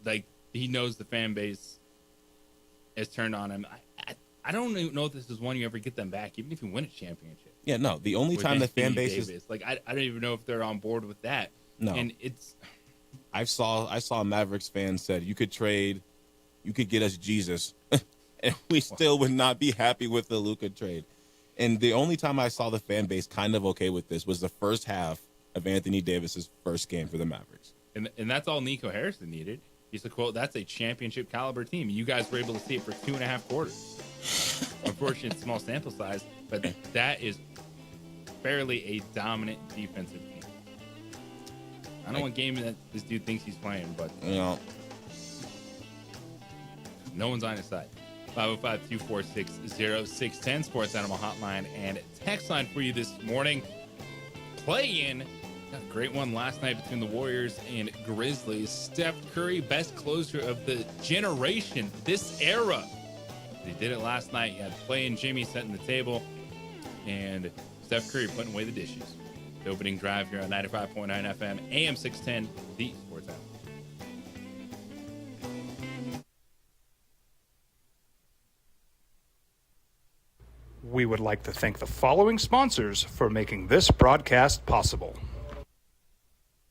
like he knows the fan base has turned on him. I don't even know if this is one you ever get them back, even if you win a championship. Yeah, no. The only time the fan base is like, I don't even know if they're on board with that. No, and it's. I saw a Mavericks fan said you could get us Jesus, and we still would not be happy with the Luka trade. And the only time I saw the fan base kind of okay with this was the first half of Anthony Davis's first game for the Mavericks. And that's all Nico Harrison needed. He said, quote, "That's a championship caliber team. You guys were able to see it for 2.5 quarters. Unfortunately, it's small sample size, but that is fairly a dominant defensive team. I don't know what game that this dude thinks he's playing, but no one's on his side. 505-246-0610, Sports Animal Hotline and text line for you this morning. Play-in. Got a great one last night between the Warriors and Grizzlies. Steph Curry, best closer of the generation, this era. They did it last night. You had play-in Jimmy setting the table, and Steph Curry putting away the dishes. The opening drive here on 95.9 FM, AM 610, the Sports Animal. We would like to thank the following sponsors for making this broadcast possible.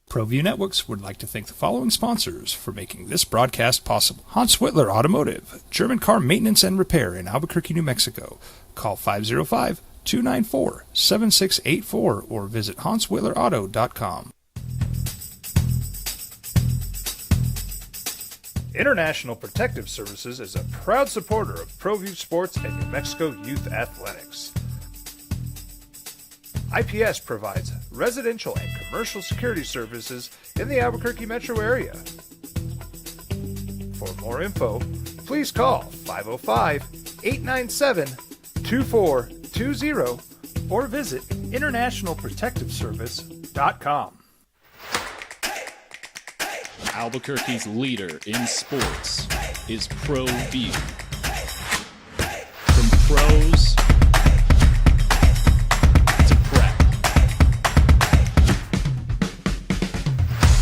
ProView Networks would like to thank the following sponsors for making this broadcast possible. Hans Whitler Automotive, German car maintenance and repair in Albuquerque, New Mexico. Call 505-294-7684 or visit HansWhitlerAuto.com. International Protective Services is a proud supporter of ProView Sports and New Mexico Youth Athletics. IPS provides residential and commercial security services in the Albuquerque metro area. For more info, please call 505-897-2420 or visit internationalprotectiveservice.com. Albuquerque's leader in sports is ProView. From pros to prep,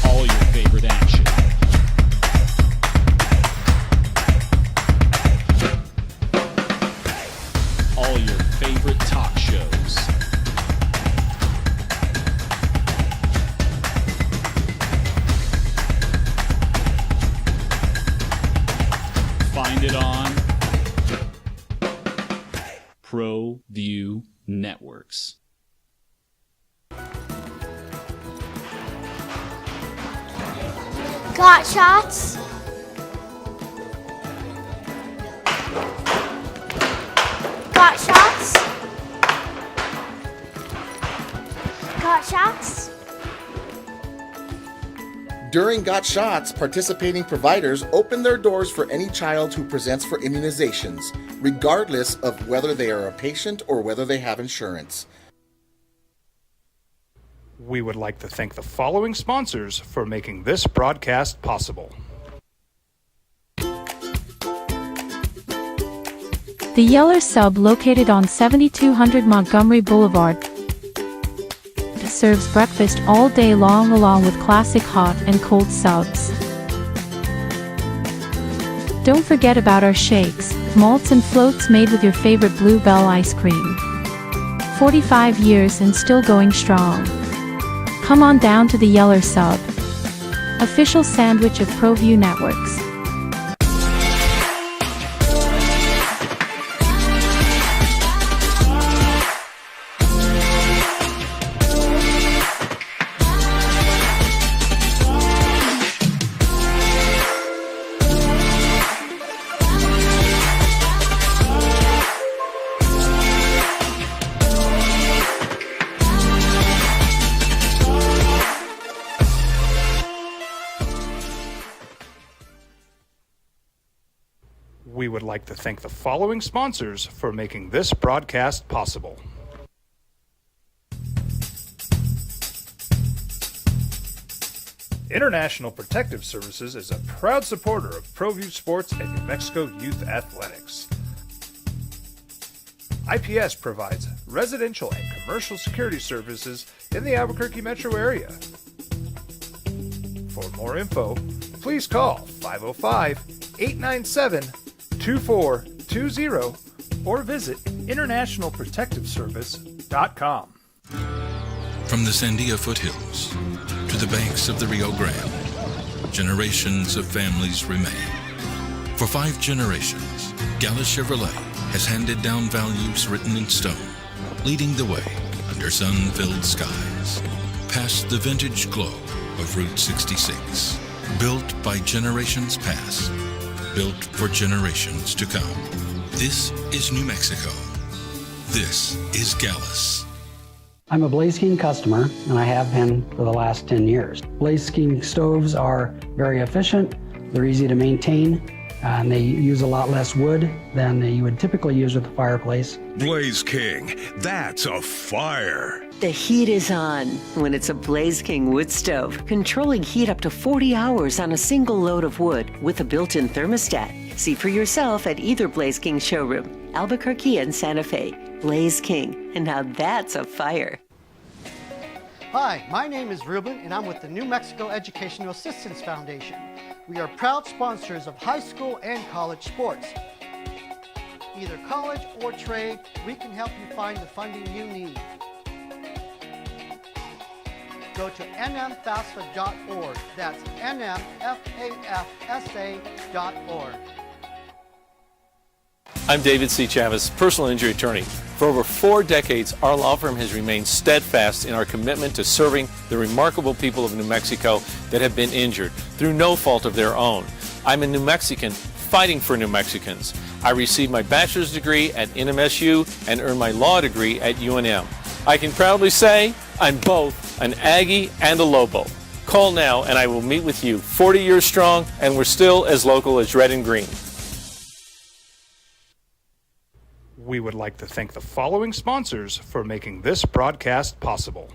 all your favorite action. All your favorite talk shows. Find it on ProView Networks. Got shots? Got shots? Got shots? During Got Shots, participating providers open their doors for any child who presents for immunizations, regardless of whether they are a patient or whether they have insurance. We would like to thank the following sponsors for making this broadcast possible. The Yeller Sub, located on 7200 Montgomery Boulevard, serves breakfast all day long along with classic hot and cold subs. Don't forget about our shakes, malts and floats made with your favorite Bluebell ice cream. 45 years and still going strong. Come on down to the Yeller Sub, official sandwich of ProView Networks. We would like to thank the following sponsors for making this broadcast possible. International Protective Services is a proud supporter of ProView Sports and New Mexico Youth Athletics. IPS provides residential and commercial security services in the Albuquerque metro area. For more info, please call 505-897-2420 or visit internationalprotectiveservice.com. From the Sandia foothills to the banks of the Rio Grande, generations of families remain. For 5 generations, Gallus Chevrolet has handed down values written in stone, leading the way under sun-filled skies, past the vintage glow of Route 66. Built by generations past, built for generations to come. This is New Mexico. This is Gallus. I'm a Blaze King customer, and I have been for the last 10 years. Blaze King stoves are very efficient, they're easy to maintain, and they use a lot less wood than you would typically use with a fireplace. Blaze King, that's a fire. The heat is on when it's a Blaze King wood stove, controlling heat up to 40 hours on a single load of wood with a built-in thermostat. See for yourself at either Blaze King showroom, Albuquerque and Santa Fe. Blaze King, and now that's a fire. Hi, my name is Ruben, and I'm with the New Mexico Educational Assistance Foundation. We are proud sponsors of high school and college sports. Either college or trade, we can help you find the funding you need. Go to nmfafsa.org. That's nmfafsa.org. I'm David C. Chavez, personal injury attorney. For over 4 decades, our law firm has remained steadfast in our commitment to serving the remarkable people of New Mexico that have been injured through no fault of their own. I'm a New Mexican fighting for New Mexicans. I received my bachelor's degree at NMSU and earned my law degree at UNM. I can proudly say I'm both an Aggie and a Lobo. Call now and I will meet with you. 40 years strong, and we're still as local as red and green. We would like to thank the following sponsors for making this broadcast possible.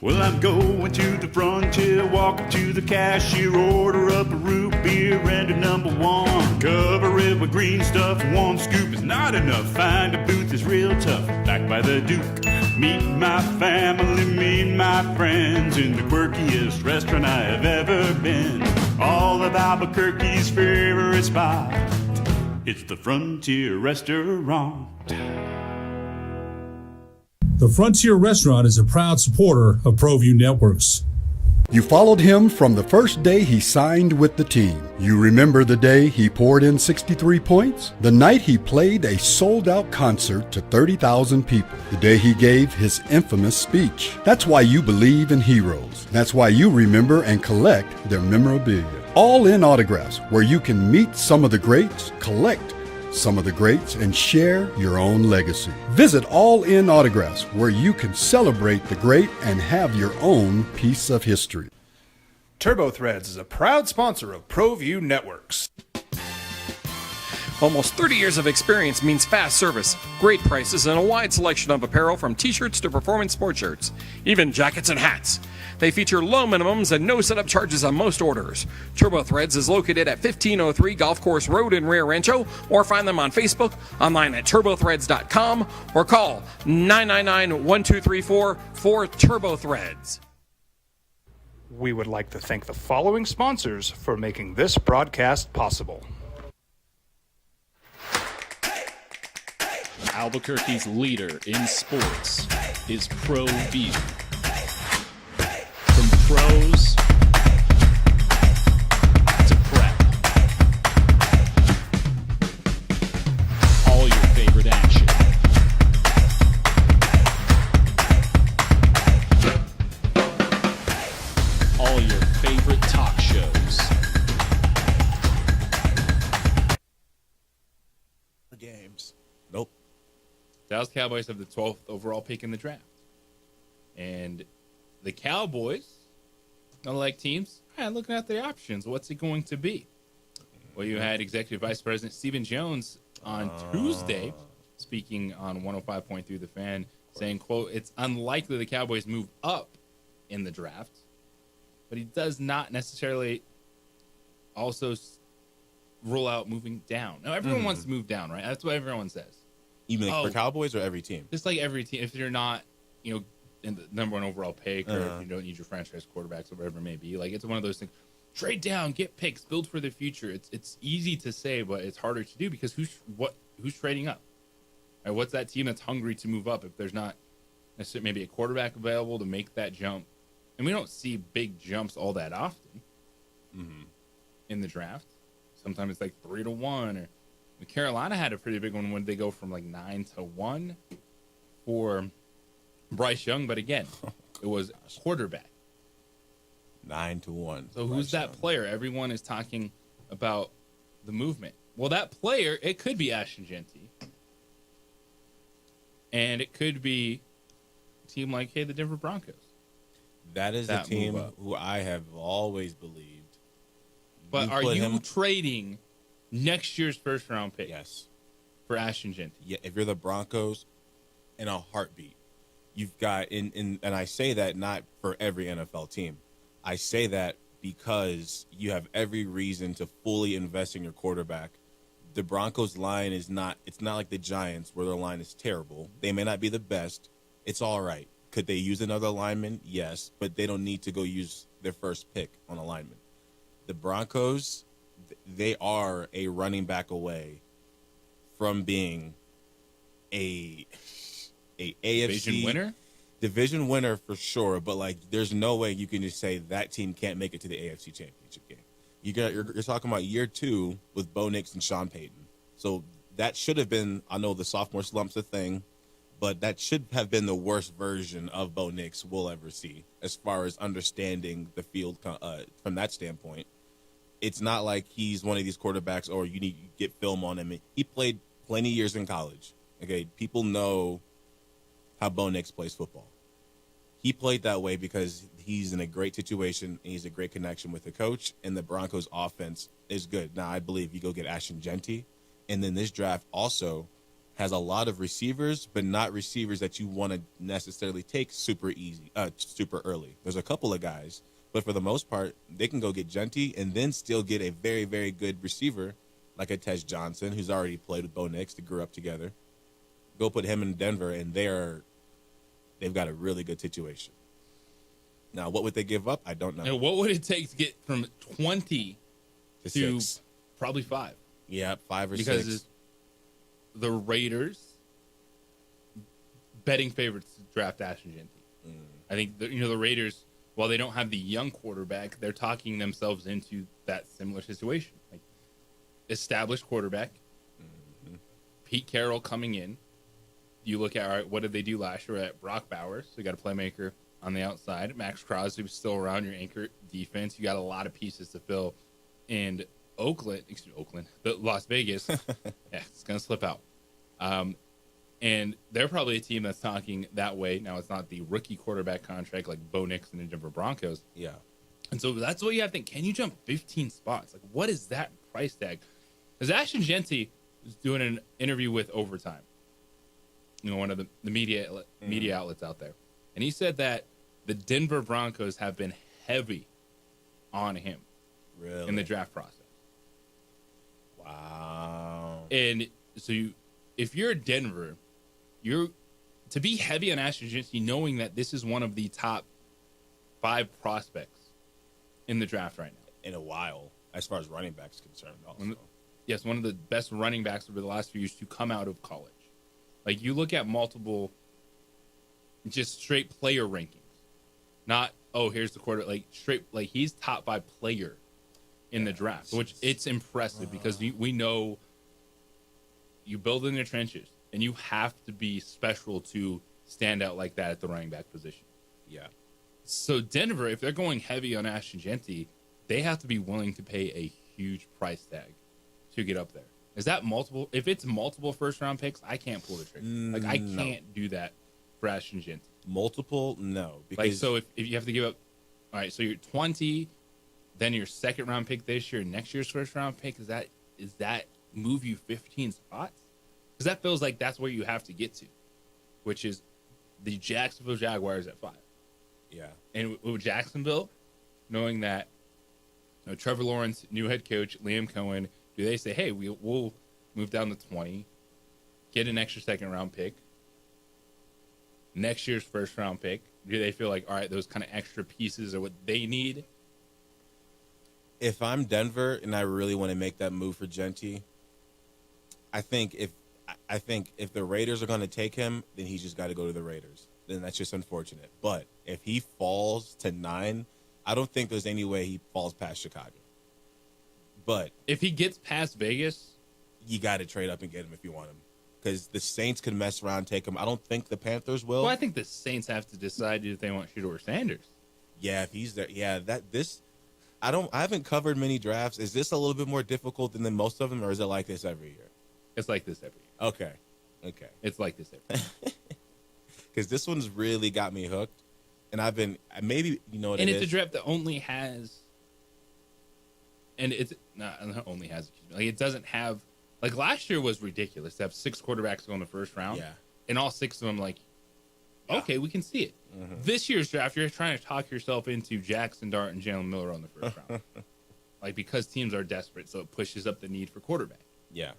Well, I'm going to the frontier, walk up to the cashier, order up a root beer and a number 1. Cover it with green stuff, 1 scoop is not enough. Find a booth is real tough, back by the Duke. Meet my family, meet my friends in the quirkiest restaurant I have ever been. All of Albuquerque's favorite spot, it's the Frontier Restaurant. The Frontier Restaurant is a proud supporter of ProView Networks. You followed him from the first day he signed with the team. You remember the day he poured in 63 points? The night he played a sold-out concert to 30,000 people. The day he gave his infamous speech. That's why you believe in heroes. That's why you remember and collect their memorabilia. All in Autographs, where you can meet some of the greats, collect some of the greats, and share your own legacy. Visit All In Autographs, where you can celebrate the great and have your own piece of history. TurboThreads is a proud sponsor of ProView Networks. Almost 30 years of experience means fast service, great prices, and a wide selection of apparel from t-shirts to performance sports shirts, even jackets and hats. They feature low minimums and no setup charges on most orders. TurboThreads is located at 1503 Golf Course Road in Rio Rancho, or find them on Facebook, online at turbothreads.com, or call 999-1234 for TurboThreads. We would like to thank the following sponsors for making this broadcast possible. Albuquerque's leader in sports is ProView. From pros to prep, all your favorite action. All your favorite talk shows. The games. Nope. Dallas Cowboys have the 12th overall pick in the draft. And the Cowboys, unlike teams, looking at their options. What's it going to be? Well, you had Executive Vice President Stephen Jones on Tuesday speaking on 105.3 The Fan, saying, quote, it's unlikely the Cowboys move up in the draft, but he does not necessarily also rule out moving down. Now, everyone wants to move down, right? That's what everyone says. Even for Cowboys or every team? Just like every team. If you're not, in the number one overall pick, or if you don't need your franchise quarterbacks or whatever it may be. Like, it's one of those things. Trade down, get picks, build for the future. It's easy to say, but it's harder to do because who's trading up? Right, what's that team that's hungry to move up if there's not necessarily maybe a quarterback available to make that jump? And we don't see big jumps all that often in the draft. Sometimes it's like 3-1, or Carolina had a pretty big one when they go from like 9-1 for Bryce Young. But again, it was quarterback. 9-1. So who's that player? Everyone is talking about the movement. Well, that player, it could be Ashton Jeanty. And it could be a team like, the Denver Broncos. That is the team who I have always believed. But are you trading next year's first-round pick? Yes. For Ashton Jeanty? Yeah, if you're the Broncos, in a heartbeat. You've got, and I say that not for every NFL team. I say that because you have every reason to fully invest in your quarterback. The Broncos line it's not like the Giants where their line is terrible. They may not be the best. It's all right. Could they use another lineman? Yes, but they don't need to go use their first pick on a lineman. The Broncos, they are a running back away from being a AFC division winner for sure. But like, there's no way you can just say that team can't make it to the AFC Championship game. You're talking about year 2 with Bo Nix and Sean Payton. So that should have been, I know the sophomore slump's a thing, but that should have been the worst version of Bo Nix we'll ever see as far as understanding the field from that standpoint. It's not like he's one of these quarterbacks or you need to get film on him. He played plenty of years in college. Okay, people know how Bo Nix plays football. He played that way because he's in a great situation and he's a great connection with the coach, and the Broncos offense is good. Now, I believe you go get Ashton Jeanty, and then this draft also has a lot of receivers, but not receivers that you want to necessarily take super early. There's a couple of guys, but for the most part, they can go get Jeanty and then still get a very, very good receiver like a Tej Johnson, who's already played with Bo Nix. They grew up together. Go put him in Denver, and they've got a really good situation. Now, what would they give up? I don't know. And what would it take to get from 20 to 6? Probably 5. Yeah, 5 or 6. Because the Raiders betting favorites to draft Ashton Jeanty. I think the Raiders, while they don't have the young quarterback, they're talking themselves into that similar situation. Like, established quarterback, Pete Carroll coming in. You look at, all right, what did they do last year at Brock Bowers? So you got a playmaker on the outside. Max Crosby was still around, your anchor defense. You got a lot of pieces to fill. And Las Vegas, yeah, it's going to slip out. And they're probably a team that's talking that way. Now, it's not the rookie quarterback contract like Bo Nix and the Denver Broncos. Yeah. And so that's what you have to think. Can you jump 15 spots? Like, what is that price tag? Because Ashton Jeanty was doing an interview with Overtime, one of the media outlets out there. And he said that the Denver Broncos have been heavy on him in the draft process. Wow. And so if you're Denver, you're to be heavy on Ashton Jeanty, knowing that this is one of the top 5 prospects in the draft right now. In a while, as far as running backs concerned also. Yes, one of the best running backs over the last few years to come out of college. Like, you look at multiple just straight player rankings. Not, here's the quarter. Like, straight, like, he's top 5 player in the draft, which it's impressive because we know you build in the trenches and you have to be special to stand out like that at the running back position. Yeah. So Denver, if they're going heavy on Ashton Jeanty, they have to be willing to pay a huge price tag to get up there. Is that multiple? If it's multiple first-round picks, I can't pull the trigger. I can't do that for Ashton Jeanty. Multiple? No. Because so if you have to give up, all right, so you're 20, then your second-round pick this year, next year's first-round pick, is that move you 15 spots? Because that feels like that's where you have to get to, which is the Jacksonville Jaguars at 5. Yeah. And with Jacksonville, knowing that Trevor Lawrence, new head coach, Liam Cohen, do they say, hey, we'll move down to 20, get an extra second-round pick, next year's first-round pick, Do they feel like, all right, those kind of extra pieces are what they need? If I'm Denver and I really want to make that move for Genty, I think if the Raiders are going to take him, then he's just got to go to the Raiders. Then that's just unfortunate. But if he falls to 9, I don't think there's any way he falls past Chicago. But if he gets past Vegas, you got to trade up and get him if you want him. Because the Saints could mess around and take him. I don't think the Panthers will. Well, I think the Saints have to decide if they want Shedeur Sanders. Yeah, if he's there. Yeah, I haven't covered many drafts. Is this a little bit more difficult than most of them, or is it like this every year? It's like this every year. Okay. It's like this every year. Because this one's really got me hooked. And I've been, maybe, you know what it is? And it's a draft that only has, and it's not only has, like it doesn't have, like last year was ridiculous to have 6 quarterbacks go in the first round. Yeah. And all 6 of them, like, okay, we can see it. Mm-hmm. This year's draft, you're trying to talk yourself into Jackson Dart and Jalen Miller on the first round. Like, because teams are desperate, so it pushes up the need for quarterback. Yeah.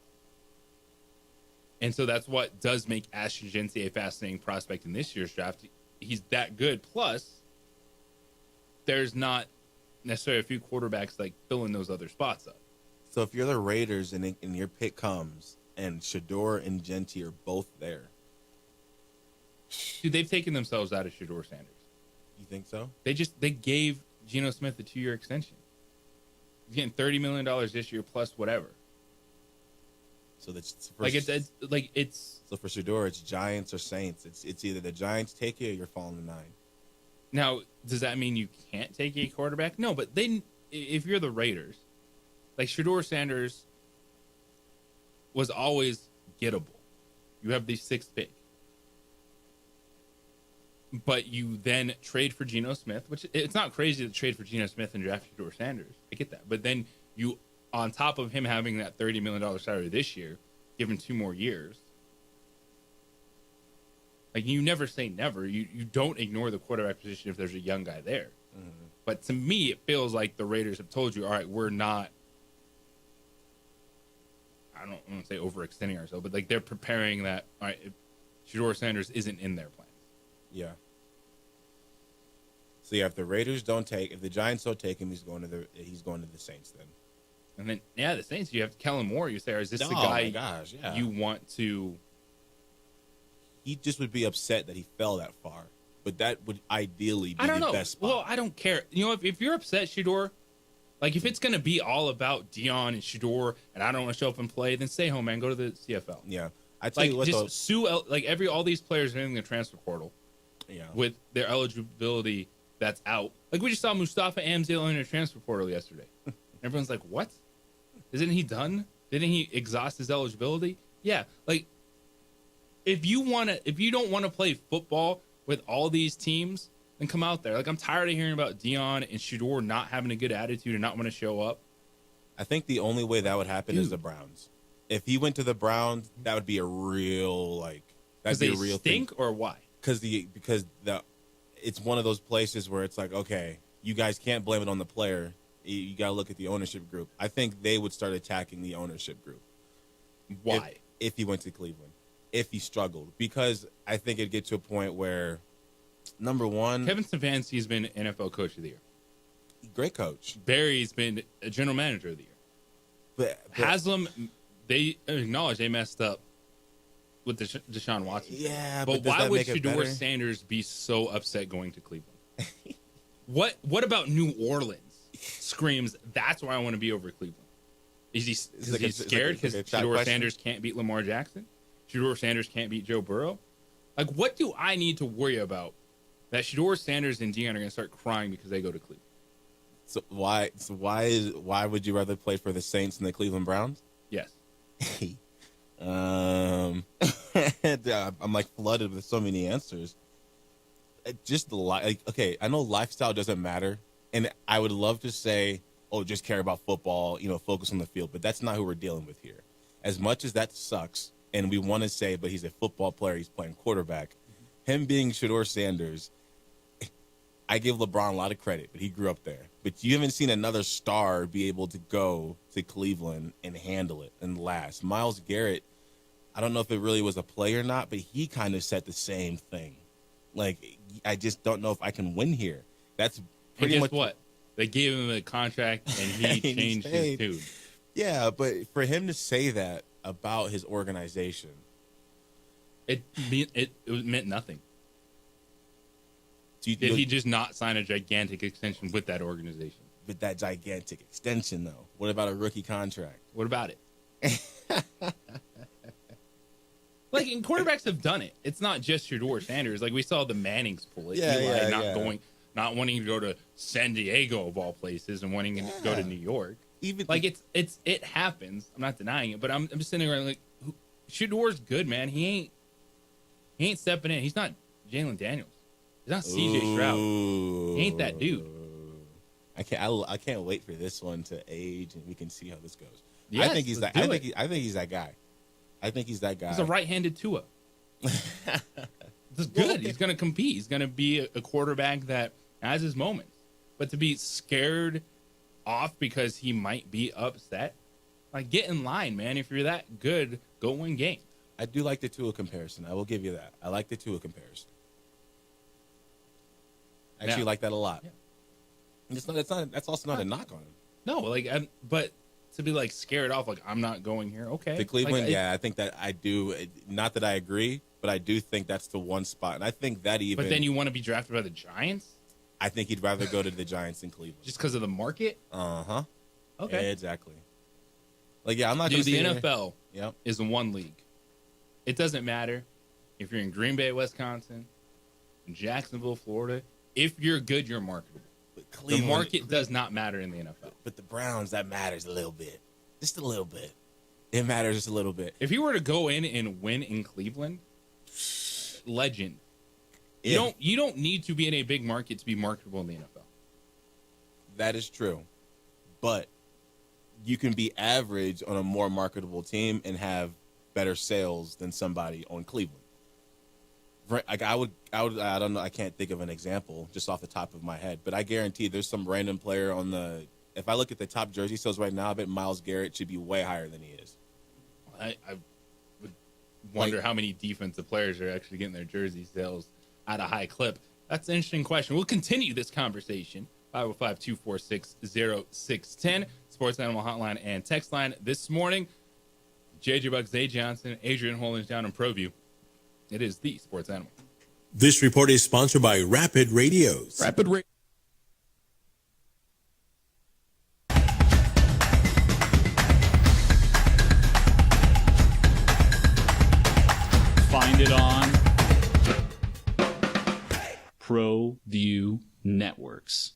And so that's what does make Ashton Genty a fascinating prospect in this year's draft. He's that good. Plus, there's not necessarily a few quarterbacks like filling those other spots up. So if you're the Raiders and your pick comes and Shedeur and Genty are both there. Dude, they've taken themselves out of Shedeur Sanders. You think so? They gave Geno Smith a 2-year extension. He's getting $30 million this year plus whatever. So that's so for Shedeur, it's Giants or Saints. It's either the Giants take you or you're falling to 9. Now, does that mean you can't take a quarterback? No, but then if you're the Raiders, like Shedeur Sanders was always gettable. You have the 6th pick. But you then trade for Geno Smith, which it's not crazy to trade for Geno Smith and draft Shedeur Sanders. I get that. But then you, on top of him having that $30 million salary this year, give him 2 more years. Like, you never say never. You don't ignore the quarterback position if there's a young guy there. Mm-hmm. But to me, it feels like the Raiders have told you, all right, we're not, I don't want to say overextending ourselves, but like they're preparing that, all right, Shedeur Sanders isn't in their plans. Yeah. So yeah, if the Raiders don't take, if the Giants don't take him, he's going to the Saints then. And then the Saints, you have Kellen Moore. You say, is this the guy yeah. you want to? He just would be upset that he fell that far, but that would ideally be the best spot. Well, I don't care. You know, if you're upset, Shedeur, like if it's going to be all about Dion and Shedeur, and I don't want to show up and play, then stay home, man. Go to the CFL. Yeah, I tell you what, just sue all these players are in the transfer portal. Yeah, with their eligibility that's out. Like we just saw Mustafa Amzil in the transfer portal yesterday. Everyone's like, what? Isn't he done? Didn't he exhaust his eligibility? Yeah. Like, if you don't want to play football with all these teams, then come out there. Like, I'm tired of hearing about Dion and Shedeur not having a good attitude and not want to show up. I think the only way that would happen is the Browns. If he went to the Browns, that would be a real that'd be a real stink thing. Or why? Because it's one of those places where it's like, okay, you guys can't blame it on the player. You got to look at the ownership group. I think they would start attacking the ownership group. Why? If he went to Cleveland, if he struggled, because I think it'd get to a point where, number one, Kevin Stefanski's been NFL Coach of the Year. Great coach. Barry's been a General Manager of the Year. But Haslam, they acknowledge they messed up with Deshaun Watson. Yeah, but why would Shedeur Sanders be so upset going to Cleveland? What about New Orleans screams, that's why I want to be over Cleveland? Is he scared because Shedeur Sanders can't beat Lamar Jackson? Shedeur Sanders can't beat Joe Burrow? Like, what do I need to worry about that Shedeur Sanders and Dion are going to start crying because they go to Cleveland? So why would you rather play for the Saints than the Cleveland Browns? Yes. I'm like flooded with so many answers. Just okay, I know lifestyle doesn't matter, and I would love to say, oh, just care about football, focus on the field, but that's not who we're dealing with here. As much as that sucks, and we want to say, but he's a football player, he's playing quarterback. Him being Shedeur Sanders, I give LeBron a lot of credit, but he grew up there. But you haven't seen another star be able to go to Cleveland and handle it and last. Myles Garrett, I don't know if it really was a play or not, but he kind of said the same thing. Like, I just don't know if I can win here. That's pretty much what they gave him a contract, and he changed his tune. Yeah, but for him to say that about his organization, it meant nothing. Did you he just not sign a gigantic extension with that organization? With that gigantic extension, though, what about a rookie contract? What about it? Like, and quarterbacks have done it. It's not just Shedeur Sanders. Like, we saw the Mannings pull it. Not wanting to go to San Diego of all places and wanting to go to New York. Even like it happens. I'm not denying it, but I'm just sitting around like, Shedeur's good, man. He ain't stepping in. He's not Jalen Daniels. He's not CJ Stroud. He ain't that dude. I can't wait for this one to age and we can see how this goes. Yes, I think he's that. I think he's that guy. I think he's that guy. He's a right-handed Tua. This is good. He's going to compete. He's going to be a quarterback that has his moments. But to be scared off because he might be upset, like, get in line, man. If you're that good, go win games. I do like the Tua comparison. I will give you that. I like the Tua comparison. I actually like that a lot. Yeah. That's also not a knock on him. No, like, but to be like scared off, like, I'm not going here. Okay. To Cleveland, like, I think that I do. Not that I agree, but I do think that's the one spot. And I think that even. But then you want to be drafted by the Giants? I think he'd rather go to the Giants than Cleveland. Just because of the market? Uh-huh. Okay. Yeah, exactly. Like, yeah, I'm not going to the NFL is one league. It doesn't matter if you're in Green Bay, Wisconsin, Jacksonville, Florida. If you're good, you're marketable. The market does not matter in the NFL. But the Browns, that matters a little bit. Just a little bit. It matters just a little bit. If you were to go in and win in Cleveland, legend. You don't need to be in a big market to be marketable in the NFL. That is true. But you can be average on a more marketable team and have better sales than somebody on Cleveland. Like I don't know, I can't think of an example just off the top of my head, but I guarantee there's some random player on the. If I look at the top jersey sales right now, I bet Myles Garrett should be way higher than he is. I would wonder how many defensive players are actually getting their jersey sales at a high clip. That's an interesting question. We'll continue this conversation. 505-246-0610, Sports Animal Hotline and text line this morning. JJ Buck, Zay Johnson, Adrian Hollins down in ProView. It is the Sports Animal. This report is sponsored by Rapid Radios. Rapid Radio. Find it on ProView Networks.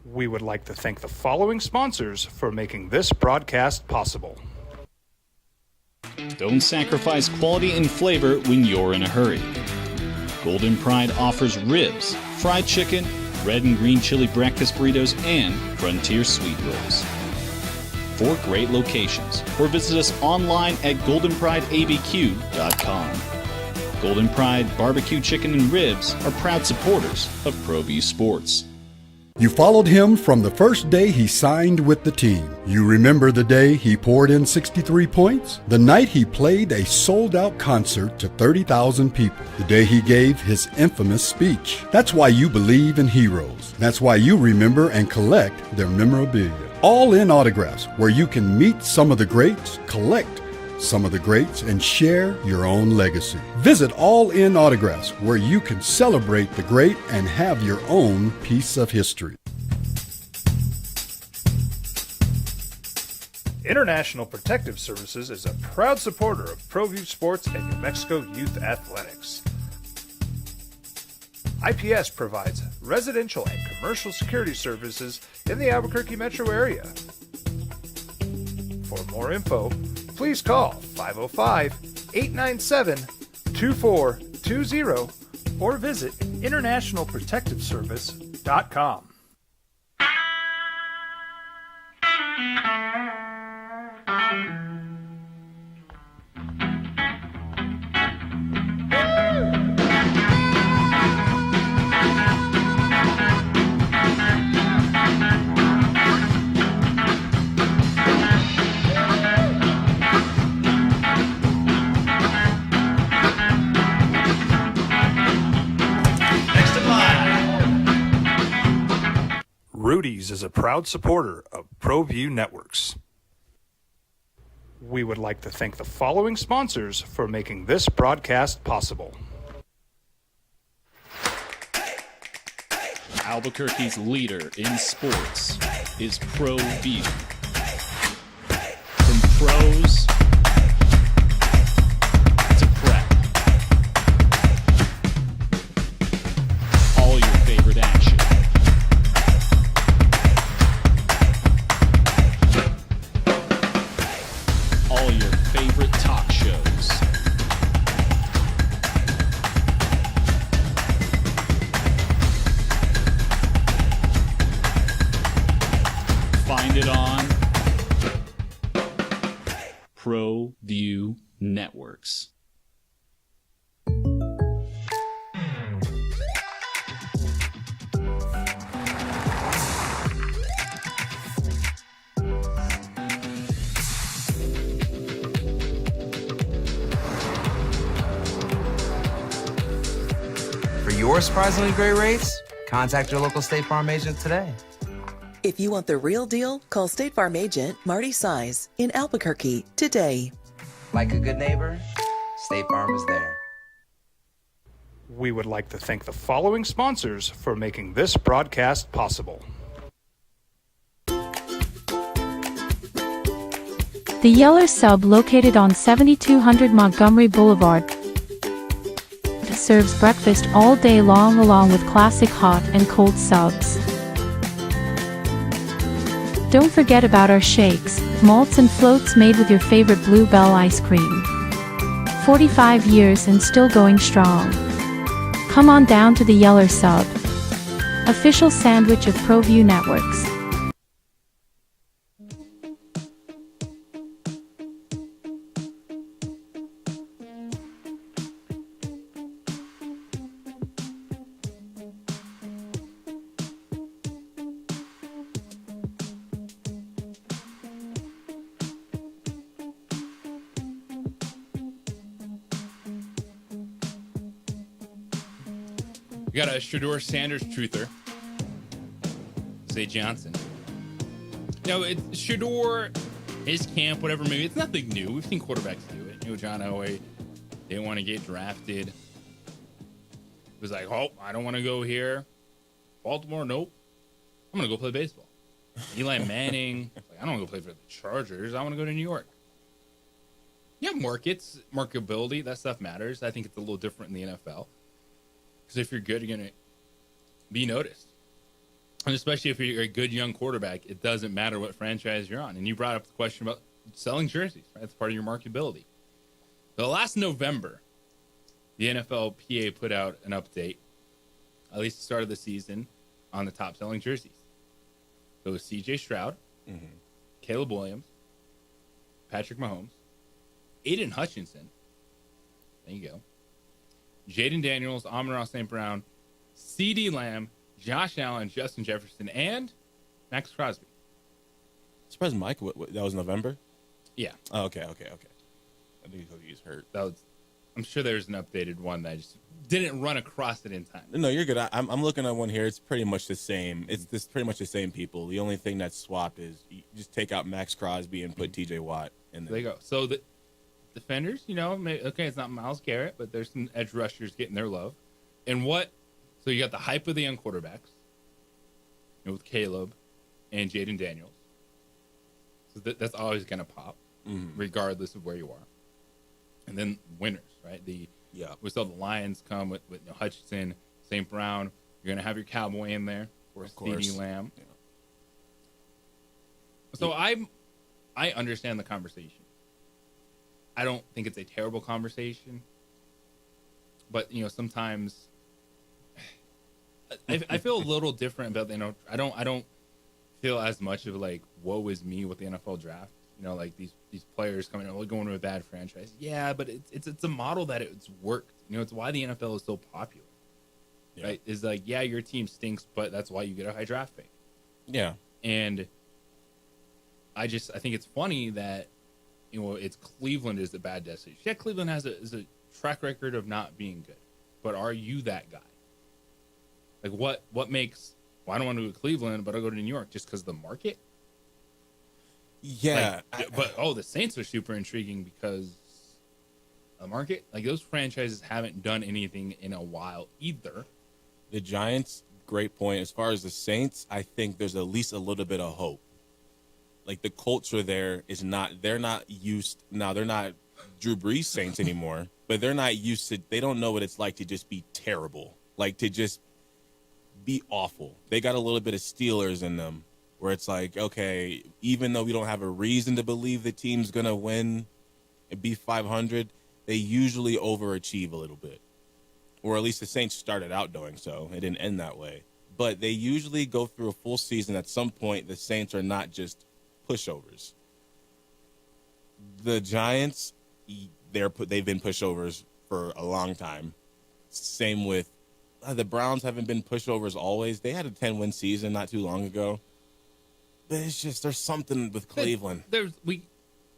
We would like to thank the following sponsors for making this broadcast possible. Don't sacrifice quality and flavor when you're in a hurry. Golden Pride offers ribs, fried chicken, red and green chili breakfast burritos, and Frontier sweet rolls. 4 great locations, or visit us online at goldenprideabq.com. Golden Pride Barbecue Chicken and Ribs are proud supporters of ProView Sports. You followed him from the first day he signed with the team. You remember the day he poured in 63 points? The night he played a sold-out concert to 30,000 people. The day he gave his infamous speech. That's why you believe in heroes. That's why you remember and collect their memorabilia. All in Autographs, where you can meet some of the greats, collect some of the greats, and share your own legacy. Visit All In Autographs, where you can celebrate the great and have your own piece of history. International Protective Services is a proud supporter of ProView Sports and New Mexico Youth Athletics. IPS provides residential and commercial security services in the Albuquerque metro area. For more info, please call 505-897-2420 or visit internationalprotectiveservice.com. Rudy's is a proud supporter of ProView Networks. We would like to thank the following sponsors for making this broadcast possible. Albuquerque's leader in sports is ProView. From pros to prep. All your favorite action. All your favorite talk shows. Find it on ProView Networks. For your surprisingly great rates, contact your local State Farm agent today. If you want the real deal, call State Farm agent Marty Size in Albuquerque today. Like a good neighbor, State Farm is there. We would like to thank the following sponsors for making this broadcast possible. The Yeller Sub, located on 7200 Montgomery Boulevard, serves breakfast all day long along with classic hot and cold subs. Don't forget about our shakes, malts and floats made with your favorite Blue Bell ice cream. 45 years and still going strong. Come on down to the Yeller Sub, official sandwich of ProView Networks. We got a Shedeur Sanders truther. Zay Johnson. You know, Shedeur, his camp, whatever, maybe it's nothing new. We've seen quarterbacks do it. You know, John Elway didn't want to get drafted. He was like, oh, I don't want to go here. Baltimore, nope. I'm going to go play baseball. Eli Manning, like, I don't want to go play for the Chargers. I want to go to New York. Yeah, markets, marketability, that stuff matters. I think it's a little different in the NFL. Because if you're good, you're going to be noticed. And especially if you're a good young quarterback, it doesn't matter what franchise you're on. And you brought up the question about selling jerseys, right? That's part of your marketability. So last November, the NFLPA put out an update, at least the start of the season, on the top selling jerseys. So it was C.J. Stroud, Caleb Williams, Patrick Mahomes, Aiden Hutchinson, there you go, Jaden Daniels, Amon-Ra St. Brown, CeeDee Lamb, Josh Allen, Justin Jefferson, and Max Crosby. Surprised Mike, that was November? Yeah. Oh, okay. I think he's hurt. I'm sure there's an updated one that I just didn't run across it in time. No, you're good. I'm looking at one here. It's pretty much the same. It's pretty much the same people. The only thing that's swapped is you just take out Max Crosby and put T.J. Watt in there. There you go. So the defenders, okay, it's not Myles Garrett, but there's some edge rushers getting their love. And so you got the hype of the young quarterbacks, with Caleb and Jaden Daniels. So that's always going to pop, regardless of where you are. And then winners, right? We saw the Lions come with Hutchinson, St. Brown. You're going to have your Cowboy in there, of course. CeeDee Lamb. Yeah. So I understand the conversation. I don't think it's a terrible conversation, but sometimes I feel a little different about I don't feel as much of like woe is me with the NFL draft. Like these players coming in, going to a bad franchise. Yeah, but it's a model that it's worked. It's why the NFL is so popular. Yeah. Right? Is like, yeah, your team stinks, but that's why you get a high draft pick. Yeah. And I think it's funny that it's Cleveland is the bad destination. Yeah, Cleveland has a track record of not being good, but are you that guy? Like what makes well, I don't want to go to Cleveland, but I'll go to New York just because of the market. Yeah. But the Saints are super intriguing because the market, like those franchises haven't done anything in a while either. The Giants, great point. As far as the Saints, I think there's at least a little bit of hope. Like the culture there is not, they're not Drew Brees Saints anymore, but they're not used to, they don't know what it's like to just be terrible, like to just be awful. They got a little bit of Steelers in them where it's like, okay, even though we don't have a reason to believe the team's going to win and be 500, they usually overachieve a little bit. Or at least the Saints started out doing so. It didn't end that way. But they usually go through a full season. At some point, the Saints are not just pushovers. The Giants, they've been pushovers for a long time. Same with the Browns haven't been pushovers always. They had a 10-win season not too long ago. But it's just, there's something with Cleveland.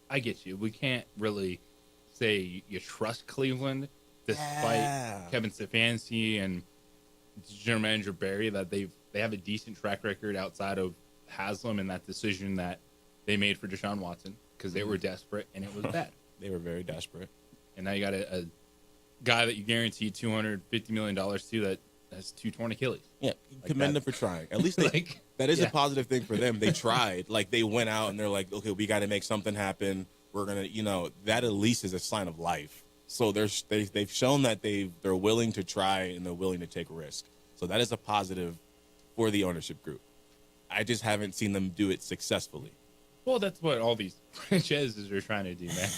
I get you. We can't really say you trust Cleveland despite Kevin Stefanski and general manager Barry, that they have a decent track record outside of Haslam and that decision that they made for Deshaun Watson because they were desperate and it was bad. They were very desperate. And now you got a guy that you guaranteed $250 million to that has 2 torn Achilles. Yeah, commend them for trying. At least that is a positive thing for them. They tried. Like, they went out and they're like, okay, we got to make something happen. We're going to, that at least is a sign of life. So they've shown that they're willing to try and they're willing to take risk. So that is a positive for the ownership group. I just haven't seen them do it successfully. Well, that's what all these franchises are trying to do, man.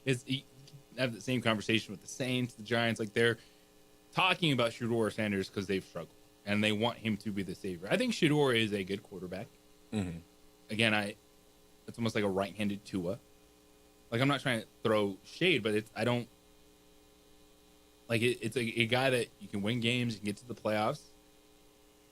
Is have the same conversation with the Saints, the Giants. Like, they're talking about Shedeur Sanders because they've struggled, and they want him to be the savior. I think Shedeur is a good quarterback. Mm-hmm. Again, it's almost like a right-handed Tua. Like, I'm not trying to throw shade, but it's a guy that you can win games, you can get to the playoffs,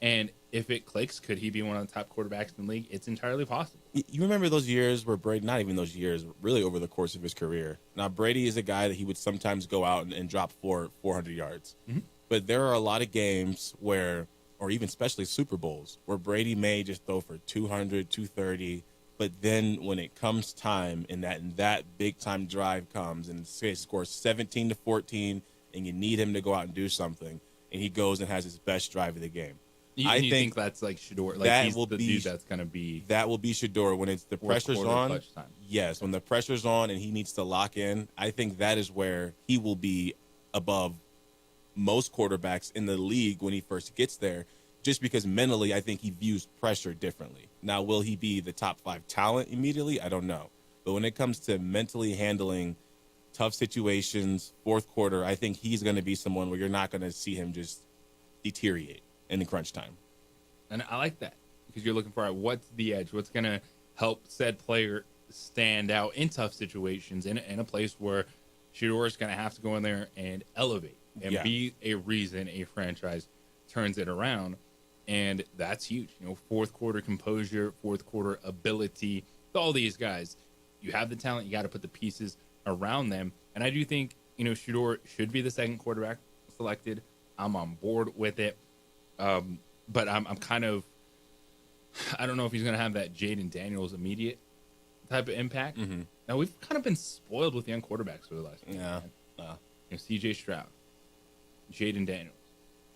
and if it clicks, could he be one of the top quarterbacks in the league? It's entirely possible. You remember those years where Brady, not even those years, really over the course of his career. Now, Brady is a guy that he would sometimes go out and drop 400 yards. Mm-hmm. But there are a lot of games where, or even especially Super Bowls, where Brady may just throw for 200, 230. But then when it comes time and that big time drive comes and say scores 17-14 and you need him to go out and do something, and he goes and has his best drive of the game. You think that's like Shedeur? Like, that will be the dude that's going to be. That will be Shedeur when it's the pressure's on. Yes, when the pressure's on and he needs to lock in, I think that is where he will be above most quarterbacks in the league when he first gets there. Just because mentally, I think he views pressure differently. Now, will he be the top 5 talent immediately? I don't know. But when it comes to mentally handling tough situations, fourth quarter, I think he's going to be someone where you're not going to see him just deteriorate in the crunch time. And I like that because you're looking for what's the edge, what's going to help said player stand out in tough situations in a place where Shedeur is going to have to go in there and elevate and be a reason a franchise turns it around. And that's huge. Fourth quarter composure, fourth quarter ability, all these guys. You have the talent, you got to put the pieces around them. And I do think, Shedeur should be the second quarterback selected. I'm on board with it. But I'm kind of, I don't know if he's going to have that Jaden Daniels immediate type of impact. Mm-hmm. Now, we've kind of been spoiled with young quarterbacks for the last few years. CJ Stroud, Jaden Daniels.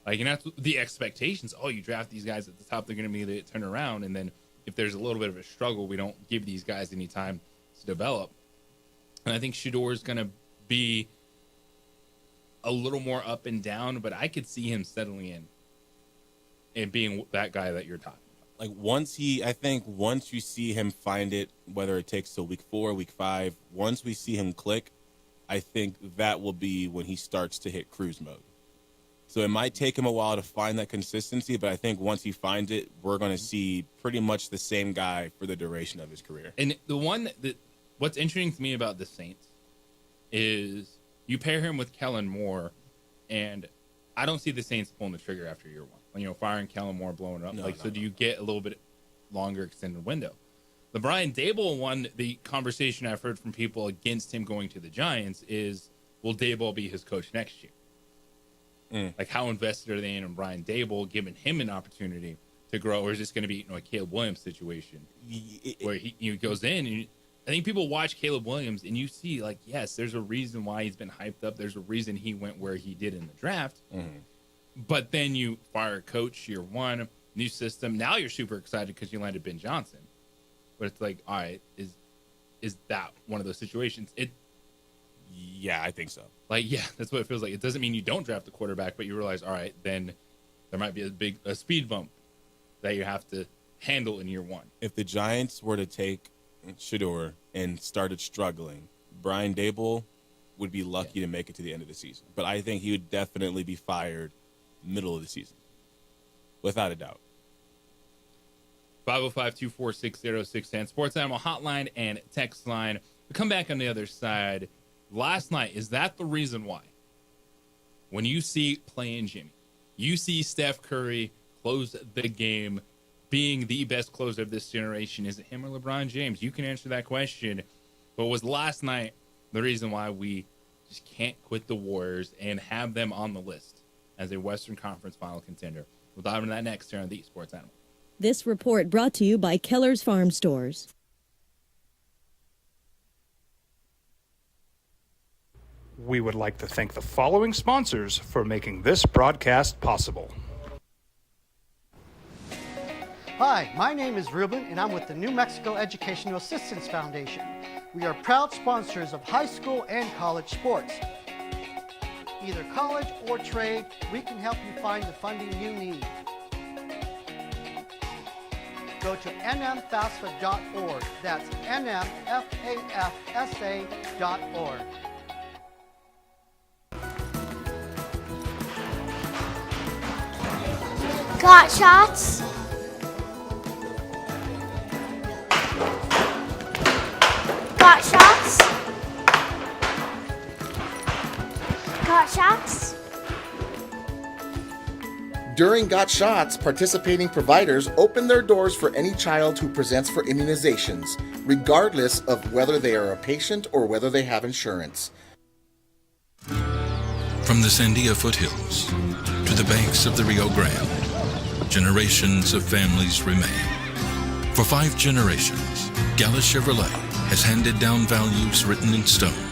Like, and that's the expectations. Oh, you draft these guys at the top, they're going to be able to turn around. And then if there's a little bit of a struggle, we don't give these guys any time to develop. And I think Shedeur is going to be a little more up and down, but I could see him settling in and being that guy that you're talking about. Like, once you see him find it, whether it takes till week 4, week 5, once we see him click, I think that will be when he starts to hit cruise mode. So it might take him a while to find that consistency, but I think once he finds it, we're going to see pretty much the same guy for the duration of his career. And the one what's interesting to me about the Saints is you pair him with Kellen Moore, and I don't see the Saints pulling the trigger after year 1. Firing Kellen Moore, blowing it up. Do you get a little bit longer extended window? The Brian Daboll one, the conversation I've heard from people against him going to the Giants is, will Daboll be his coach next year? Like, how invested are they in Brian Daboll, giving him an opportunity to grow, or is this going to be a Caleb Williams situation where he goes in? And I think people watch Caleb Williams and you see, like, yes, there's a reason why he's been hyped up. There's a reason he went where he did in the draft. But then you fire a coach year one, new system. Now you're super excited because you landed Ben Johnson. But it's like, all right, is that one of those situations? Yeah, I think so. Like, yeah, that's what it feels like. It doesn't mean you don't draft a quarterback, but you realize, all right, then there might be a speed bump that you have to handle in year one. If the Giants were to take Shedeur and started struggling, Brian Daboll would be lucky to make it to the end of the season. But I think he would definitely be fired middle of the season, without a doubt. 505-246-0610, Sports Animal Hotline and text line. We come back on the other side. Last night, is that the reason why? When you see playing Jimmy, you see Steph Curry close the game, being the best closer of this generation, is it him or LeBron James? You can answer that question. But was last night the reason why we just can't quit the Warriors and have them on the list as a Western Conference final contender? We'll dive into that next here on the Sports Animal. This report brought to you by Keller's Farm Stores. We would like to thank the following sponsors for making this broadcast possible. Hi, my name is Ruben, and I'm with the New Mexico Educational Assistance Foundation. We are proud sponsors of high school and college sports. Either college or trade, we can help you find the funding you need. Go to nmfafsa.org. That's nmfafsa.org. Got shots? Got shots? Got shots? During Got Shots, participating providers open their doors for any child who presents for immunizations, regardless of whether they are a patient or whether they have insurance. From the Sandia foothills to the banks of the Rio Grande, generations of families remain. For 5 generations, Gallus Chevrolet has handed down values written in stone,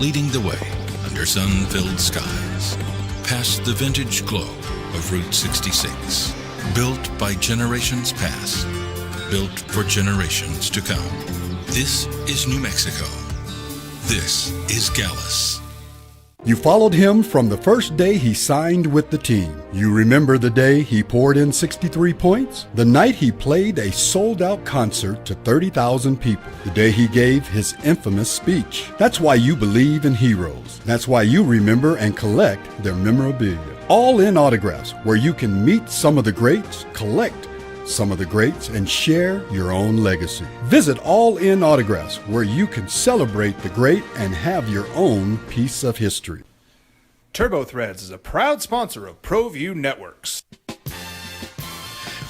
leading the way under sun-filled skies, past the vintage glow of Route 66. Built by generations past, built for generations to come. This is New Mexico. This is Gallus. You followed him from the first day he signed with the team. You remember the day he poured in 63 points? The night he played a sold-out concert to 30,000 people. The day he gave his infamous speech. That's why you believe in heroes. That's why you remember and collect their memorabilia. All in Autographs, where you can meet some of the greats, collect some of the greats, and share your own legacy. Visit All In Autographs, where you can celebrate the great and have your own piece of history. TurboThreads is a proud sponsor of ProView Networks.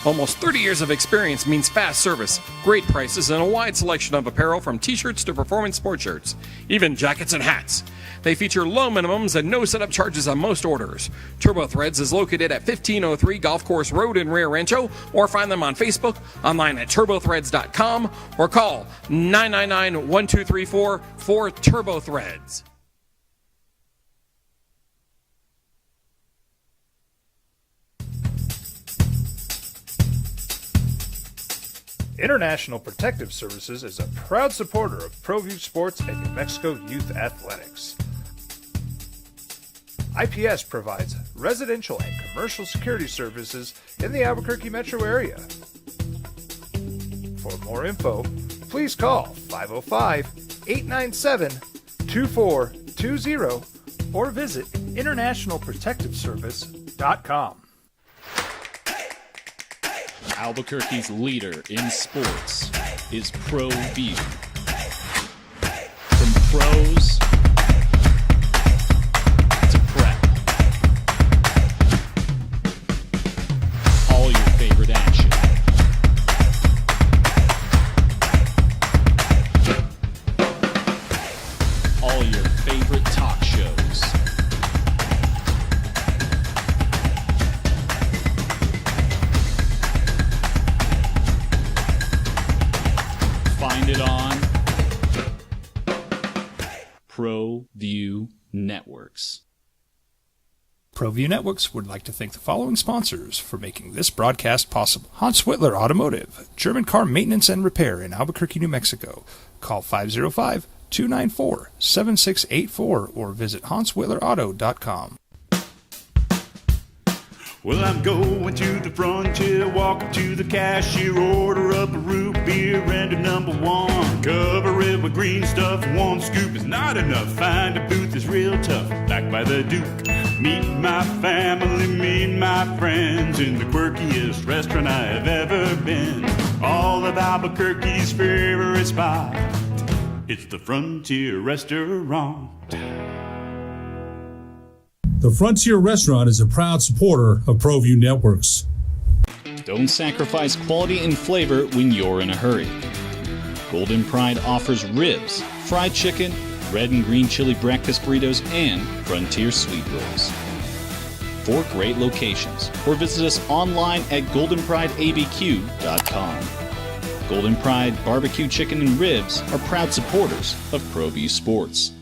Almost 30 years of experience means fast service, great prices, and a wide selection of apparel from t-shirts to performance sport shirts, even jackets and hats. They feature low minimums and no setup charges on most orders. TurboThreads is located at 1503 Golf Course Road in Rio Rancho, or find them on Facebook, online at turbothreads.com, or call 999-1234 for TurboThreads. International Protective Services is a proud supporter of ProView Sports and New Mexico Youth Athletics. IPS provides residential and commercial security services in the Albuquerque metro area. For more info, please call 505-897-2420 or visit internationalprotectiveservice.com. Albuquerque's leader in sports is ProView. From pros to prep, all your favorite action. All your favorite talk shows. find it on ProView Networks. ProView Networks would like to thank the following sponsors for making this broadcast possible. Hans Whitler Automotive, German car maintenance and repair in Albuquerque, New Mexico. Call 505-294-7684 or visit hanswhitlerauto.com. Well, I'm going to the frontier, walk up to the cashier, order up a root beer and a number one. Cover it with green stuff, one scoop is not enough. Find a booth is real tough, back by the Duke. Meet my family, meet my friends in the quirkiest restaurant I have ever been. All of Albuquerque's favorite spot, it's the Frontier Restaurant. The Frontier Restaurant is a proud supporter of ProView Networks. Don't sacrifice quality and flavor when you're in a hurry. Golden Pride offers ribs, fried chicken, red and green chili breakfast burritos, and Frontier sweet rolls. 4 great locations, or visit us online at goldenprideabq.com. Golden Pride Barbecue Chicken and Ribs are proud supporters of ProView Sports.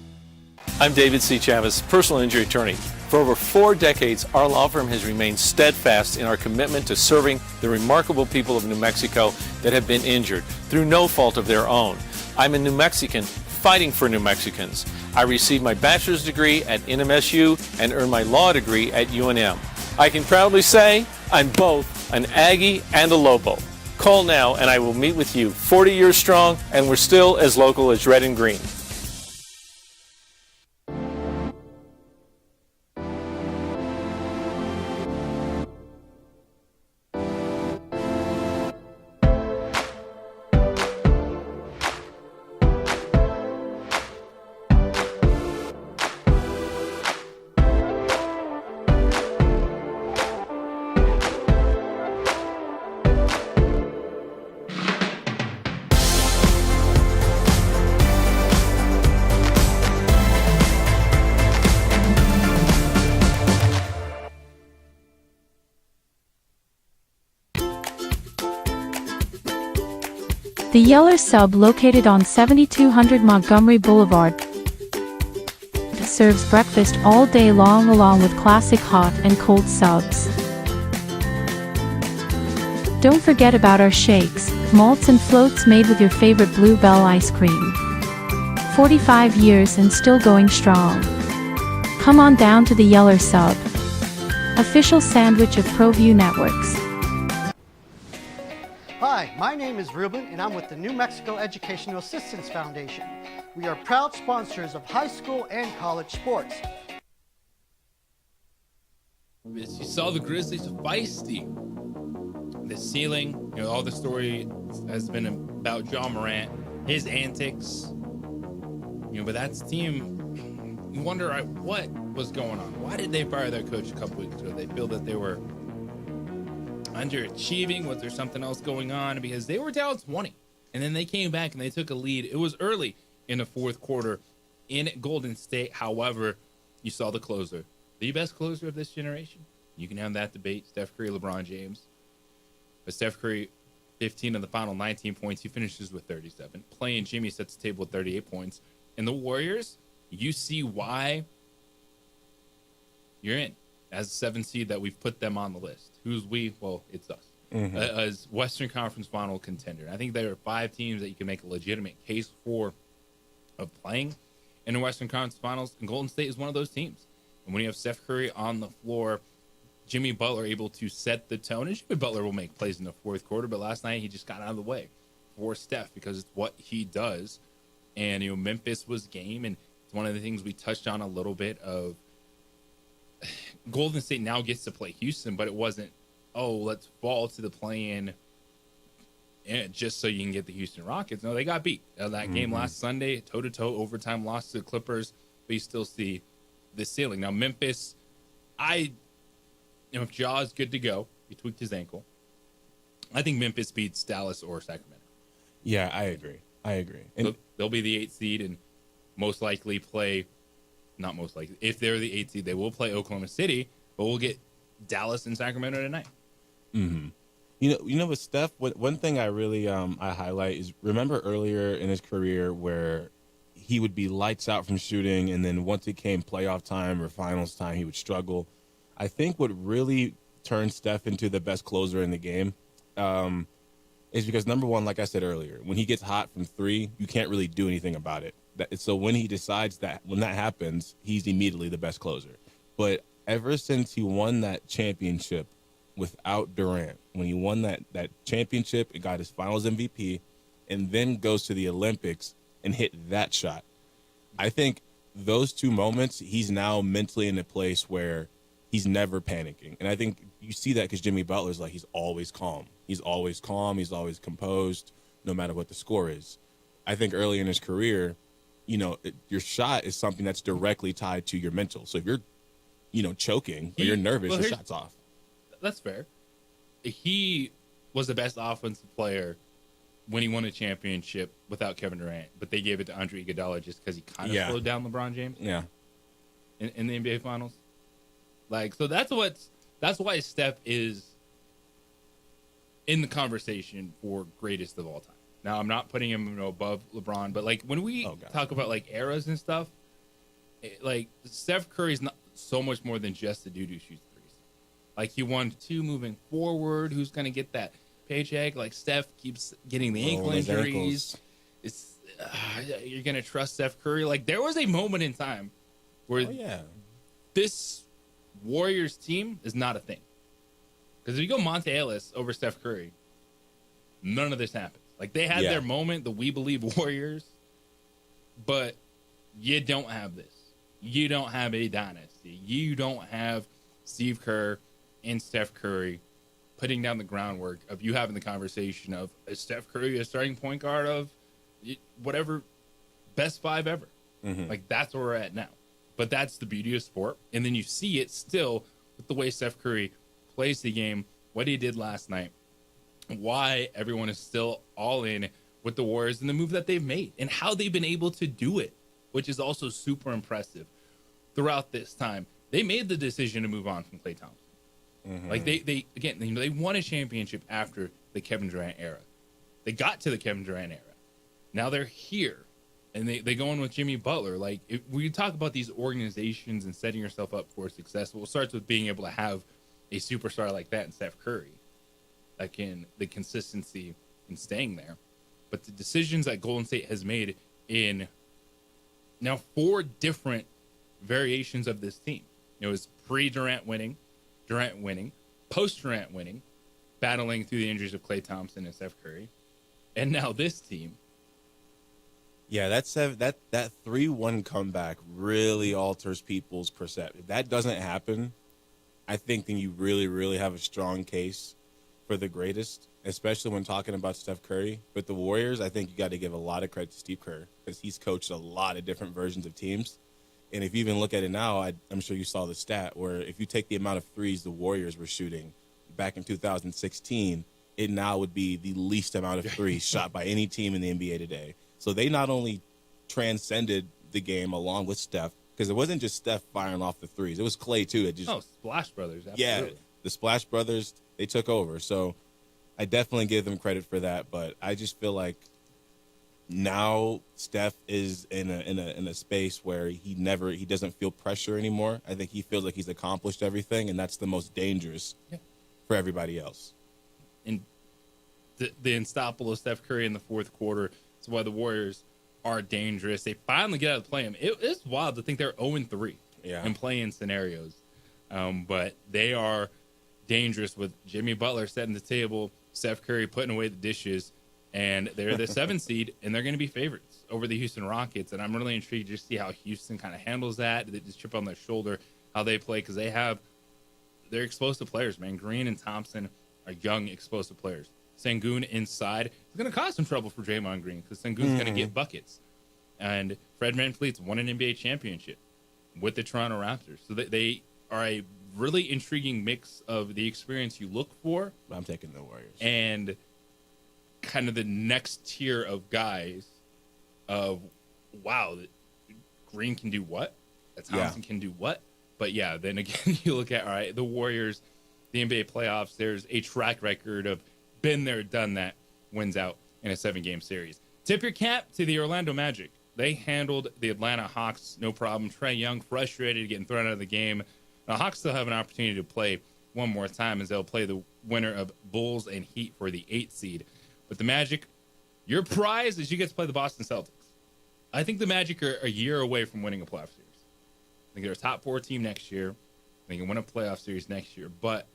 I'm David C. Chavez, personal injury attorney. For over 4 decades, our law firm has remained steadfast in our commitment to serving the remarkable people of New Mexico that have been injured through no fault of their own. I'm a New Mexican fighting for New Mexicans. I received my bachelor's degree at NMSU and earned my law degree at UNM. I can proudly say I'm both an Aggie and a Lobo. Call now and I will meet with you. 40 years strong, and we're still as local as red and green. The Yeller Sub, located on 7200 Montgomery Boulevard, serves breakfast all day long along with classic hot and cold subs. Don't forget about our shakes, malts and floats made with your favorite Bluebell ice cream. 45 years and still going strong. Come on down to the Yeller Sub, official sandwich of ProView Networks. Hi, my name is Ruben, and I'm with the New Mexico Educational Assistance Foundation. We are proud sponsors of high school and college sports. You saw the Grizzlies feisty. The ceiling, all the story has been about Ja Morant, his antics. But that's the team. You wonder what was going on. Why did they fire their coach a couple weeks ago? They feel that they were underachieving. Was there something else going on? Because they were down 20, and then they came back and they took a lead. It was early in the fourth quarter in Golden State. However, you saw the closer, the best closer of this generation. You can have that debate, Steph Curry, LeBron James. But Steph Curry, 15 of the final 19 points. He finishes with 37. Playing Jimmy sets the table with 38 points. And the Warriors, you see why you're in as a 7 seed, that we've put them on the list. Who's we? Well, it's us. As Western Conference final contender. I think there are 5 teams that you can make a legitimate case for of playing in the Western Conference finals, and Golden State is one of those teams. And when you have Steph Curry on the floor, Jimmy Butler able to set the tone, and Jimmy Butler will make plays in the fourth quarter, but last night he just got out of the way for Steph because it's what he does. And, Memphis was game, and it's one of the things we touched on a little bit of Golden State now gets to play Houston, but it wasn't, let's fall to the play-in just so you can get the Houston Rockets. No, they got beat. That game last Sunday, toe-to-toe, overtime loss to the Clippers, but you still see the ceiling. Now, Memphis, if Ja's good to go, he tweaked his ankle, I think Memphis beats Dallas or Sacramento. Yeah, I agree. And they'll be the 8th seed and most likely play, not most likely, if they're the 8th seed, they will play Oklahoma City, but we'll get Dallas and Sacramento tonight. You know, with Steph, one thing I really I highlight is, remember earlier in his career where he would be lights out from shooting, and then once it came playoff time or finals time, he would struggle. I think what really turned Steph into the best closer in the game is because, number one, like I said earlier, when he gets hot from three, you can't really do anything about it. So when he decides that, when that happens, he's immediately the best closer. But ever since he won that championship without Durant, when he won that championship and got his finals MVP, and then goes to the Olympics and hit that shot, I think those two moments, he's now mentally in a place where he's never panicking. And I think you see that because Jimmy Butler's like, he's always calm. He's always calm. He's always composed, no matter what the score is. I think early in his career, you know, your shot is something that's directly tied to your mental. So if you're, you know, choking or you're nervous, your shot's off. That's fair. He was the best offensive player when he won a championship without Kevin Durant, but they gave it to Andre Iguodala just because he kind of slowed down LeBron James. Yeah. In the NBA Finals. Like, so that's why Steph is in the conversation for greatest of all time. Now, I'm not putting him, you know, above LeBron, but like when we talk about like eras and stuff, like Steph Curry's not so much more than just a dude who shoots threes. Like, he won 2 moving forward. Who's going to get that paycheck? Like, Steph keeps getting the ankle injuries. It's you're going to trust Steph Curry? Like, there was a moment in time where this Warriors team is not a thing. Because if you go Monte Ellis over Steph Curry, none of this happens. Like, they had their moment, the We Believe Warriors, but you don't have this. You don't have a dynasty. You don't have Steve Kerr and Steph Curry putting down the groundwork of you having the conversation of, is Steph Curry a starting point guard of whatever, best 5 ever? Like, that's where we're at now. But that's the beauty of sport. And then you see it still with the way Steph Curry plays the game, what he did last night, why everyone is still all in with the Warriors and the move that they've made and how they've been able to do it, which is also super impressive throughout this time. They made the decision to move on from Klay Thompson. Like, they won a championship after the Kevin Durant era. They got to the Kevin Durant era. Now they're here, and they go in with Jimmy Butler. Like, if we talk about these organizations and setting yourself up for success, well, it starts with being able to have a superstar like that in Steph Curry. The consistency in staying there. But the decisions that Golden State has made in now 4 different variations of this team. It was pre-Durant winning, Durant winning, post-Durant winning, battling through the injuries of Klay Thompson and Steph Curry, and now this team. Yeah, that 3-1 comeback really alters people's perception. If that doesn't happen, I think then you really, really have a strong case for the greatest, especially when talking about Steph Curry. But the Warriors, I think you got to give a lot of credit to Steve Kerr because he's coached a lot of different versions of teams. And if you even look at it now, I'm sure you saw the stat where if you take the amount of threes the Warriors were shooting back in 2016, it now would be the least amount of threes shot by any team in the NBA today. So they not only transcended the game along with Steph, because it wasn't just Steph firing off the threes. It was Klay, too. Splash Brothers. Absolutely. Yeah, the Splash Brothers, they took over. So I definitely give them credit for that. But I just feel like now Steph is in a space where he doesn't feel pressure anymore. I think he feels like he's accomplished everything, and that's the most dangerous for everybody else. And the unstoppable Steph Curry in the fourth quarter is why the Warriors are dangerous. They finally get out of the play-in. It's wild to think they're 0-3 in play-in scenarios. But they are dangerous with Jimmy Butler setting the table, Steph Curry putting away the dishes, and they're the 7th seed, and they're going to be favorites over the Houston Rockets. And I'm really intrigued to see how Houston kind of handles that. They just chip on their shoulder, how they play, because they're explosive players, man. Green and Thompson are young, explosive players. Sengun inside is going to cause some trouble for Draymond Green because Sengun's going to get buckets. And Fred VanVleet's won an NBA championship with the Toronto Raptors. So they are a really intriguing mix of the experience you look for. I'm taking the Warriors. And kind of the next tier of guys of, wow, Green can do what? Thompson can do what? But yeah, then again, you look at, all right, the Warriors, the NBA playoffs, there's a track record of been there, done that, wins out in a 7-game series. Tip your cap to the Orlando Magic. They handled the Atlanta Hawks no problem. Trae Young frustrated, getting thrown out of the game. The Hawks still have an opportunity to play one more time as they'll play the winner of Bulls and Heat for the 8th seed. But the Magic, your prize is you get to play the Boston Celtics. I think the Magic are a year away from winning a playoff series. I think they're a top 4 team next year. They can win a playoff series next year, but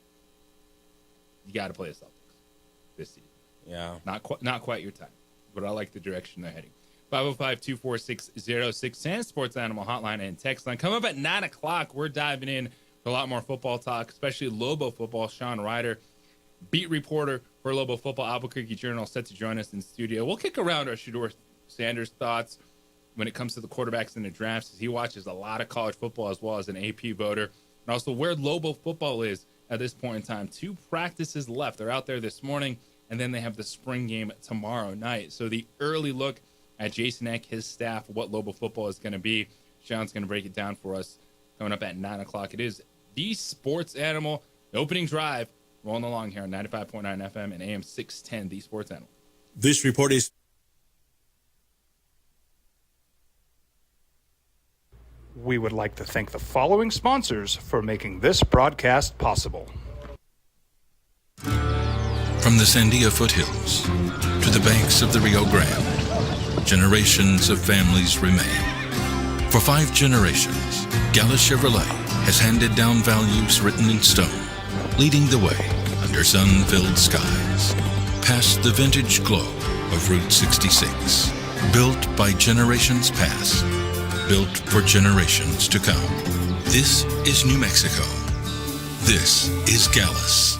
you got to play the Celtics this season. Yeah. Not quite your time, but I like the direction they're heading. 505-246-0610, Sports Animal Hotline and text line. Coming up at 9 o'clock, we're diving in for a lot more football talk, especially Lobo football. Sean Ryder, beat reporter for Lobo football, Albuquerque Journal, set to join us in studio. We'll kick around our Shedeur Sanders thoughts when it comes to the quarterbacks in the drafts, as he watches a lot of college football as well as an AP voter, and also where Lobo football is at this point in time. 2 practices left. They're out there this morning, and then they have the spring game tomorrow night. So the early look at Jason Eck, his staff, what Lobo football is going to be. Sean's going to break it down for us coming up at 9 o'clock. It is the Sports Animal, the opening drive, rolling along here on 95.9 FM and AM 610, the Sports Animal. This report is... We would like to thank the following sponsors for making this broadcast possible. From the Sandia foothills to the banks of the Rio Grande, generations of families remain. For 5 generations, Gallus Chevrolet has handed down values written in stone, leading the way under sun-filled skies, past the vintage glow of Route 66. Built by generations past, built for generations to come. This is New Mexico. This is Gallus.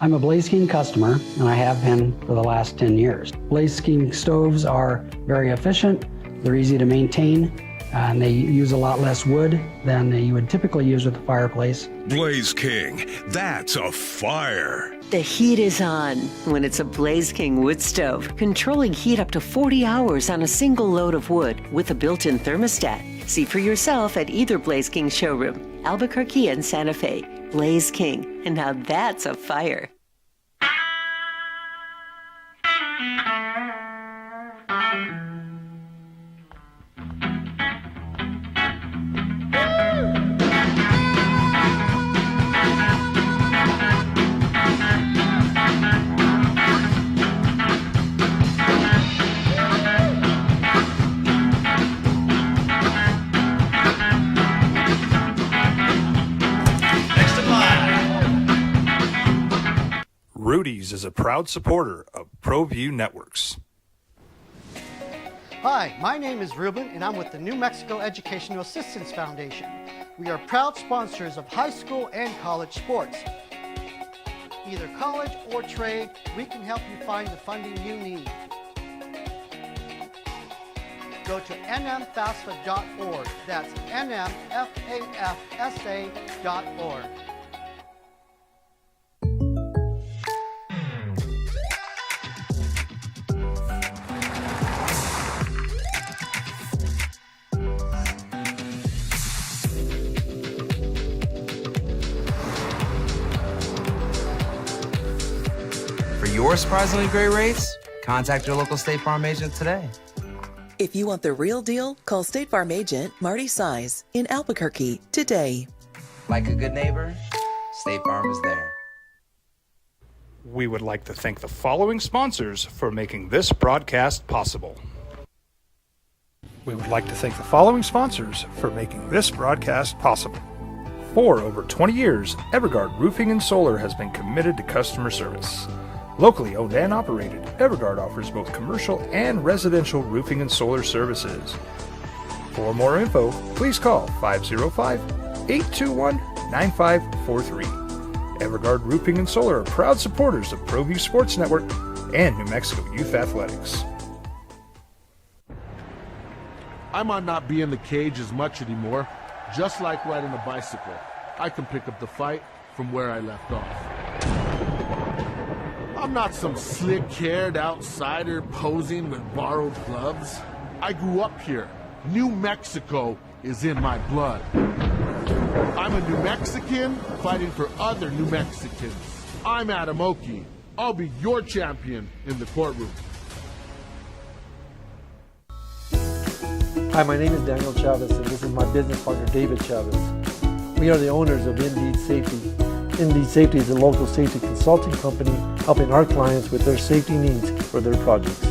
I'm a Blaze King customer, and I have been for the last 10 years. Blaze King stoves are very efficient, they're easy to maintain, and they use a lot less wood than you would typically use with a fireplace. Blaze King, that's a fire. The heat is on when it's a Blaze King wood stove, controlling heat up to 40 hours on a single load of wood with a built-in thermostat. See for yourself at either Blaze King showroom, Albuquerque and Santa Fe. Blaze King, and now that's a fire. Rudy's is a proud supporter of ProView Networks. Hi, my name is Ruben, and I'm with the New Mexico Educational Assistance Foundation. We are proud sponsors of high school and college sports. Either college or trade, we can help you find the funding you need. Go to nmfafsa.org. That's nmfafsa.org. For your surprisingly great rates, contact your local State Farm agent today. If you want the real deal, call State Farm agent Marty Size in Albuquerque today. Like a good neighbor, State Farm is there. We would like to thank the following sponsors for making this broadcast possible. We would like to thank the following sponsors for making this broadcast possible. For over 20 years, Evergard Roofing and Solar has been committed to customer service. Locally owned and operated, Evergard offers both commercial and residential roofing and solar services. For more info, please call 505-821-9543. Evergard Roofing and Solar are proud supporters of ProView Sports Network and New Mexico Youth Athletics. I might not be in the cage as much anymore. Just like riding a bicycle, I can pick up the fight from where I left off. I'm not some slick-haired outsider posing with borrowed gloves. I grew up here. New Mexico is in my blood. I'm a New Mexican fighting for other New Mexicans. I'm Adam Oki, I'll be your champion in the courtroom. Hi, my name is Daniel Chavez, and this is my business partner, David Chavez. We are the owners of Indeed Safety. Indeed Safety is a local safety consulting company helping our clients with their safety needs for their projects.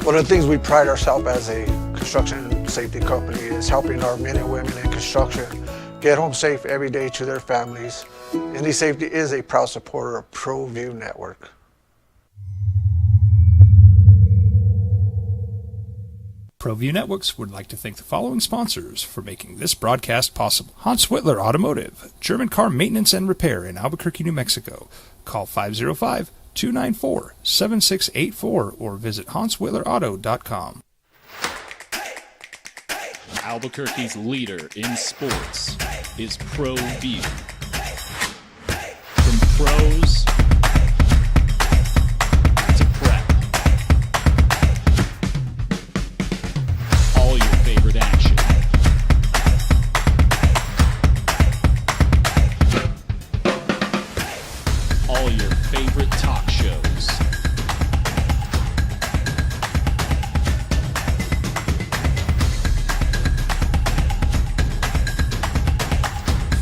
One of the things we pride ourselves as a construction safety company is helping our men and women in construction get home safe every day to their families. Indeed Safety is a proud supporter of ProView Network. ProView Networks would like to thank the following sponsors for making this broadcast possible. Hans Whitler Automotive, German car maintenance and repair in Albuquerque, New Mexico. Call 505-294-7684 or visit hanswhitlerauto.com. Albuquerque's leader in sports is ProView. From pros to prep. All your favorite action. All your favorite talk shows.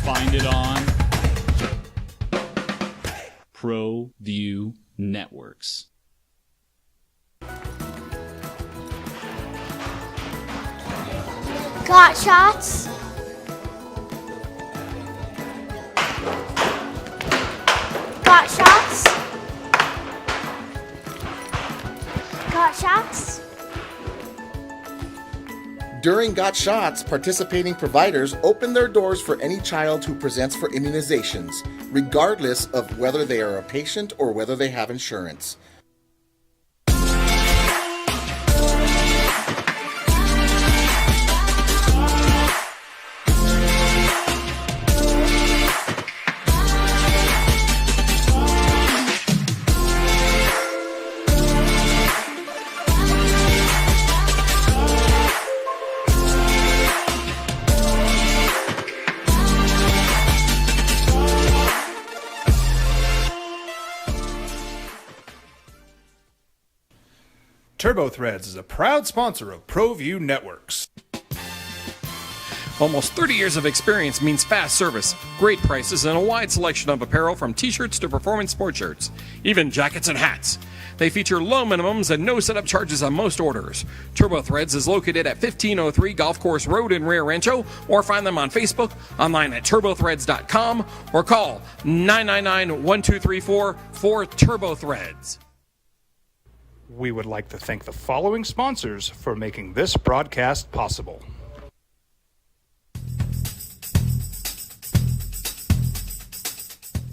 Find it on ProView Networks. Got shots? Got shots? Got shots? During Got Shots, participating providers open their doors for any child who presents for immunizations, regardless of whether they are a patient or whether they have insurance. TurboThreads is a proud sponsor of ProView Networks. Almost 30 years of experience means fast service, great prices, and a wide selection of apparel from t-shirts to performance sport shirts, even jackets and hats. They feature low minimums and no setup charges on most orders. TurboThreads is located at 1503 Golf Course Road in Rio Rancho, or find them on Facebook, online at turbothreads.com, or call 999-1234 for TurboThreads. We would like to thank the following sponsors for making this broadcast possible.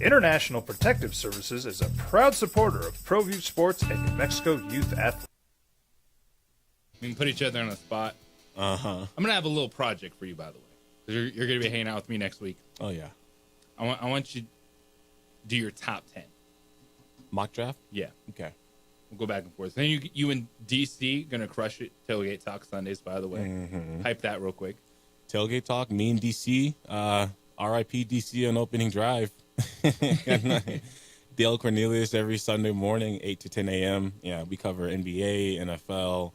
International Protective Services is a proud supporter of ProView Sports and New Mexico Youth Athletics. We can put each other on the spot. Uh-huh. I'm going to have a little project for you, by the way. 'Cause you're going to be hanging out with me next week. Oh, yeah. I want you to do your top 10. Mock draft? Yeah. Okay. We'll go back and forth. Then you and DC going to crush it. Tailgate Talk Sundays, by the way. Mm-hmm. Hype that real quick. Tailgate Talk, me and DC. RIP DC on opening drive. Dale Cornelius every Sunday morning, 8 to 10 a.m. Yeah, we cover NBA, NFL,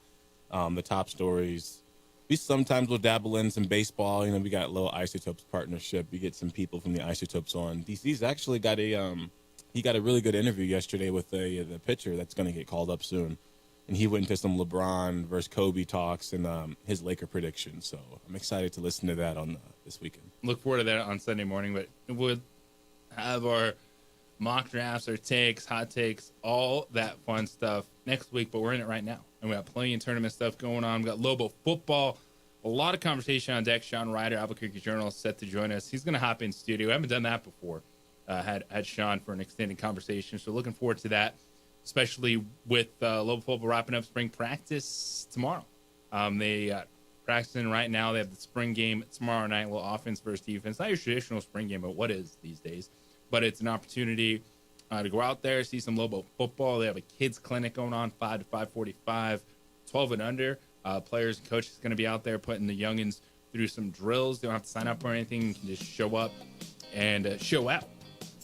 the top stories. We sometimes will dabble in some baseball. You know, we got a little Isotopes partnership. We get some people from the Isotopes on. DC's actually got he got a really good interview yesterday with the pitcher that's going to get called up soon. And he went into some LeBron versus Kobe talks and his Laker predictions. So I'm excited to listen to that on this weekend. Look forward to that on Sunday morning. But we'll have our mock drafts, our takes, hot takes, all that fun stuff next week. But we're in it right now. And we got plenty of tournament stuff going on. We got Lobo football. A lot of conversation on deck. Sean Ryder, Albuquerque Journal, is set to join us. He's going to hop in studio. I haven't done that before. Had Sean for an extended conversation. So looking forward to that, especially with Lobo football wrapping up spring practice tomorrow. They practicing right now. They have the spring game tomorrow night, a little offense versus defense. Not your traditional spring game, but what is these days. But it's an opportunity to go out there, see some Lobo football. They have a kids clinic going on, 5 to 5:45, 12 and under. Players and coaches going to be out there putting the youngins through some drills. They don't have to sign up or anything. You can just show up and show out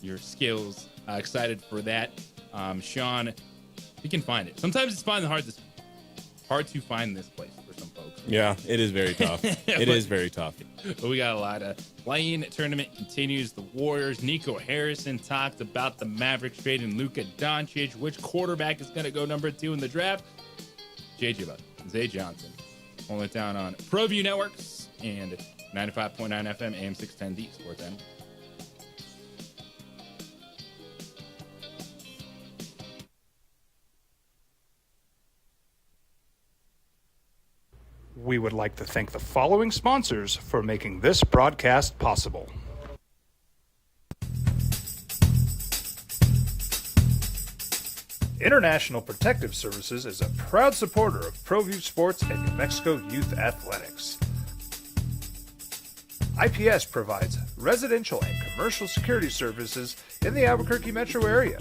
your skills. Excited for that. Sean, you can find it. Sometimes it's hard to find this place for some folks. Yeah, it is very tough. It is very tough. But we got a lot of playing. Tournament continues. The Warriors. Nico Harrison talked about the Mavericks trade and Luka Doncic. Which quarterback is going to go number 2 in the draft? JJ Buck, Zay Johnson. Holding it down on ProView Networks and 95.9 FM, AM 610, the Sports Animal. We would like to thank the following sponsors for making this broadcast possible. International Protective Services is a proud supporter of ProView Sports and New Mexico Youth Athletics. IPS provides residential and commercial security services in the Albuquerque metro area.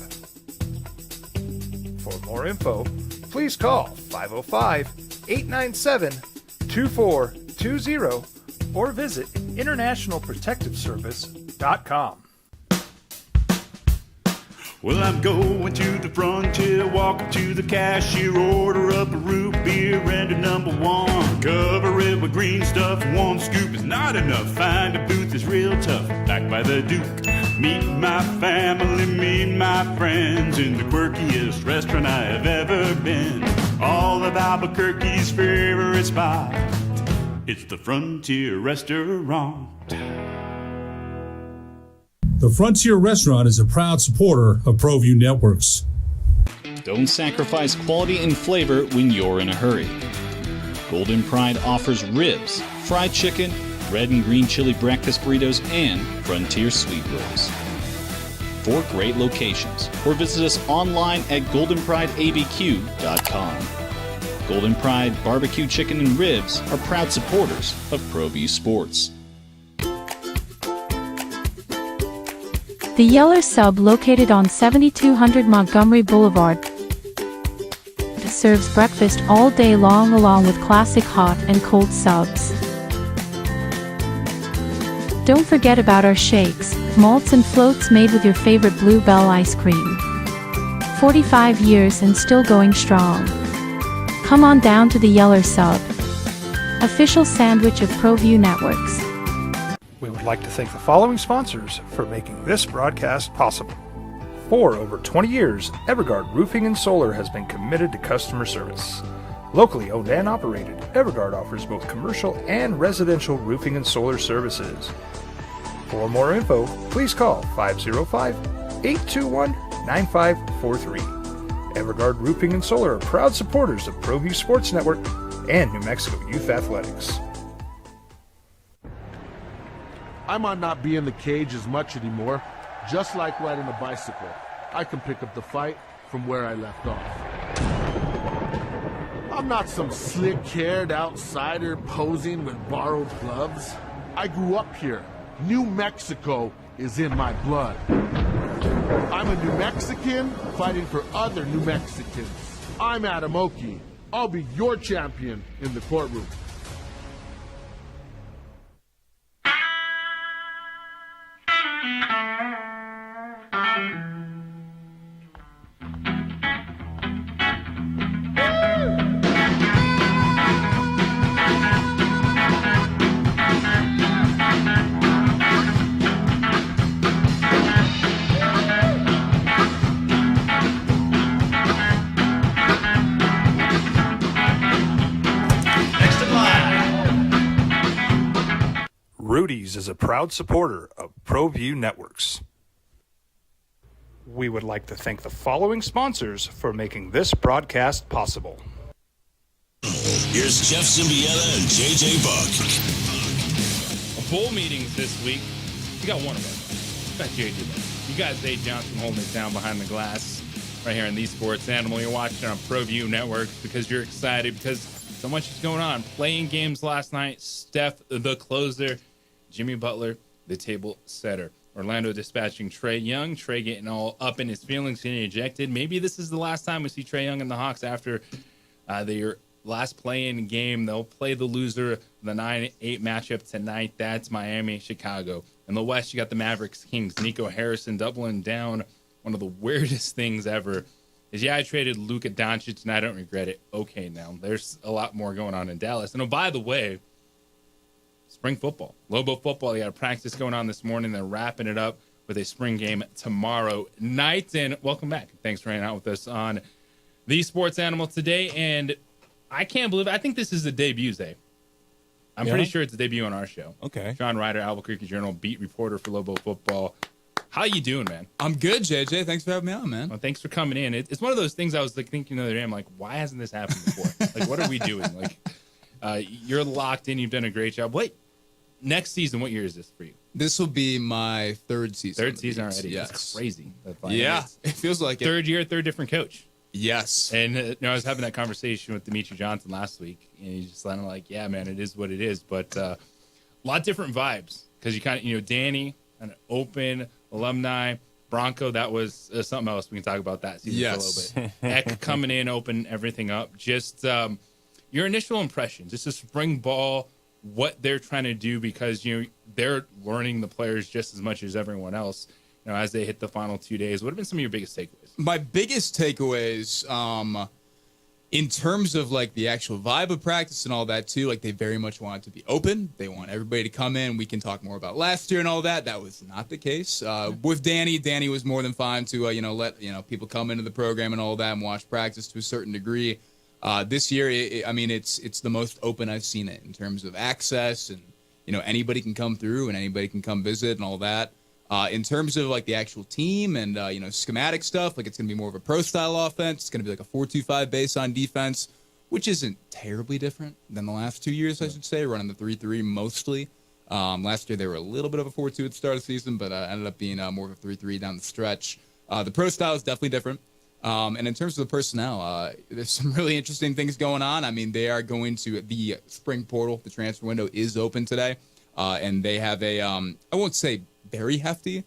For more info, please call 505-897-2420 or visit internationalprotectiveservice.com. Well, I'm going to the frontier, walking to the cashier, order up a root beer and a number 1. Cover it with green stuff, 1 scoop is not enough. Find a booth is real tough, back by the Duke. Meet my family, meet my friends in the quirkiest restaurant I have ever been. All of Albuquerque's favorite spot, it's the Frontier Restaurant. The Frontier Restaurant is a proud supporter of ProView Networks. Don't sacrifice quality and flavor when you're in a hurry. Golden Pride offers ribs, fried chicken, red and green chili breakfast burritos, and Frontier sweet rolls. 4 great locations, or visit us online at goldenprideabq.com. Golden Pride Barbecue Chicken and Ribs are proud supporters of ProView Sports. The Yeller Sub, located on 7200 Montgomery Boulevard, serves breakfast all day long along with classic hot and cold subs. Don't forget about our shakes, malts and floats made with your favorite Bluebell ice cream. 45 years and still going strong. Come on down to the Yeller Sub, official sandwich of ProView Networks. We would like to thank the following sponsors for making this broadcast possible. For over 20 years, Evergard Roofing and Solar has been committed to customer service. Locally owned and operated, Evergard offers both commercial and residential roofing and solar services. For more info, please call 505-821-9543. Evergard Roofing and Solar are proud supporters of ProView Sports Network and New Mexico Youth Athletics. I might not be in the cage as much anymore. Just like riding a bicycle, I can pick up the fight from where I left off. I'm not some slick-haired outsider posing with borrowed gloves. I grew up here. New Mexico is in my blood. I'm a New Mexican fighting for other New Mexicans. I'm Adam Oki. I'll be your champion in the courtroom. Rudy's is a proud supporter of ProView Networks. We would like to thank the following sponsors for making this broadcast possible. Here's Jeff Zimbiella and JJ Buck. Bowl meetings this week. We got one of us. We got JJ Buck. You got Zay Johnson holding it down behind the glass right here in the Sports Animal. You're watching on ProView Network because you're excited because so much is going on. Playing games last night. Steph, the closer. Jimmy Butler, the table setter. Orlando dispatching Trae Young. Trae getting all up in his feelings, getting ejected. Maybe this is the last time we see Trae Young and the Hawks after their last play-in game. They'll play the loser of the 9-8 matchup tonight. That's Miami, Chicago. In the West, you got the Mavericks, Kings. Nico Harrison doubling down one of the weirdest things ever is, I traded Luka Doncic, and I don't regret it. Okay, now there's a lot more going on in Dallas. And, oh, by the way, spring football, Lobo football, they got a practice going on this morning. They're wrapping it up with a spring game tomorrow night. And welcome back. Thanks for hanging out with us on The Sports Animal today. And I can't believe it. I think this is the debut, Zay. I'm pretty sure it's a debut on our show. Okay. John Ryder, Albuquerque Journal beat reporter for Lobo football. How you doing, man? I'm good, JJ. Thanks for having me on, man. Well, thanks for coming in. It's one of those things I was like thinking the other day. I'm like, why hasn't this happened before? Like, what are we doing? Like, you're locked in. You've done a great job. Wait, next season, what year is this for you? This will be my third season. Third season already. Yes. That's crazy. Yeah, it feels like third year, third different coach. Yes. And I was having that conversation with Dimitri Johnson last week, and he's just kind of like, yeah, man, it is what it is. But a lot of different vibes because you kind of, Danny, an open alumni. Bronco, that was something else. We can talk about that season for a little bit. Eck coming in, open everything up. Just your initial impressions, just a spring ball, what they're trying to do, because they're learning the players just as much as everyone else. As they hit the final 2 days, what have been some of your biggest takeaways? My biggest takeaways, in terms of like the actual vibe of practice and all that too, like they very much want it to be open. They want everybody to come in. We can talk more about last year and all that. That was not the case. With Danny was more than fine to let people come into the program and all that and watch practice to a certain degree. This year, it's the most open I've seen it in terms of access, and anybody can come through and anybody can come visit and all that. In terms of like the actual team and schematic stuff, like it's going to be more of a pro style offense. It's going to be like a 4-2-5 base on defense, which isn't terribly different than the last 2 years, I should say, running the 3-3 mostly. Last year they were a little bit of a 4-2 at the start of the season, but ended up being more of a 3-3 down the stretch. The pro style is definitely different. And in terms of the personnel, there's some really interesting things going on. I mean, they are going to the spring portal. The transfer window is open today, and they have a I won't say very hefty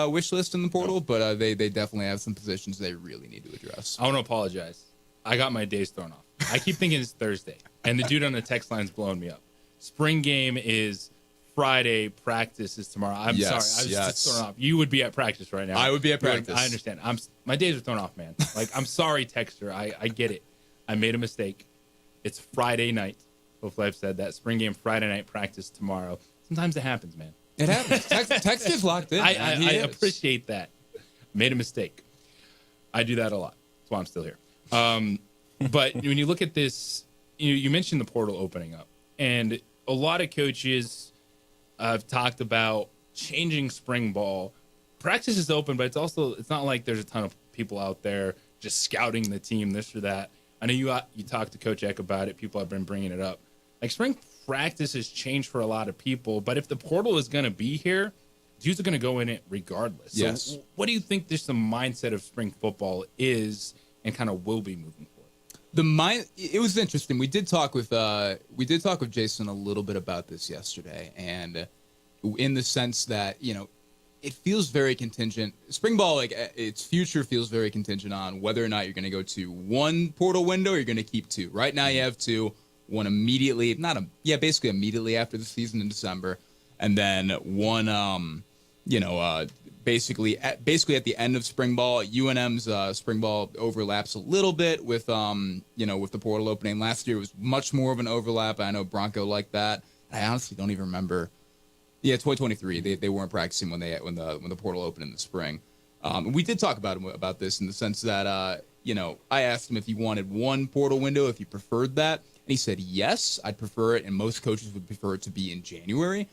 wish list in the portal, but they definitely have some positions they really need to address. I want to apologize. I got my days thrown off. I keep thinking it's Thursday, and the dude on the text line's blowing me up. Spring game is Friday. Practice is tomorrow. I'm sorry. I was just thrown off. You would be at practice right now. I would be at practice. I understand. My days are thrown off, man. Like, I'm sorry, texter. I get it. I made a mistake. It's Friday night. Hopefully I've said that. Spring game Friday night, practice tomorrow. Sometimes it happens, man. It happens. Text is locked in. I appreciate that. Made a mistake. I do that a lot. That's why I'm still here. But when you look at this, you mentioned the portal opening up, and a lot of coaches have talked about changing spring ball. Practice is open, but it's not like there's a ton of people out there just scouting the team, this or that. I know you talked to Coach Eck about it. People have been bringing it up. Like, spring practice has changed for a lot of people, but if the portal is going to be here, dudes are going to go in it regardless. Yes. So what do you think the mindset of spring football is and kind of will be moving forward? It was interesting. We did talk with Jason a little bit about this yesterday, and in the sense that it feels very contingent. Spring ball, like its future, feels very contingent on whether or not you're going to go to one portal window or you're going to keep two. Right now, you have two. One immediately, basically immediately after the season in December, and then one, basically at the end of spring ball. UNM's spring ball overlaps a little bit with with the portal opening. Last year it was much more of an overlap. I know Bronco liked that. I honestly don't even remember. Yeah, 2023. They weren't practicing when the portal opened in the spring. We did talk about this in the sense that I asked him if he wanted one portal window, if he preferred that. And he said, yes, I'd prefer it, and most coaches would prefer it to be in January.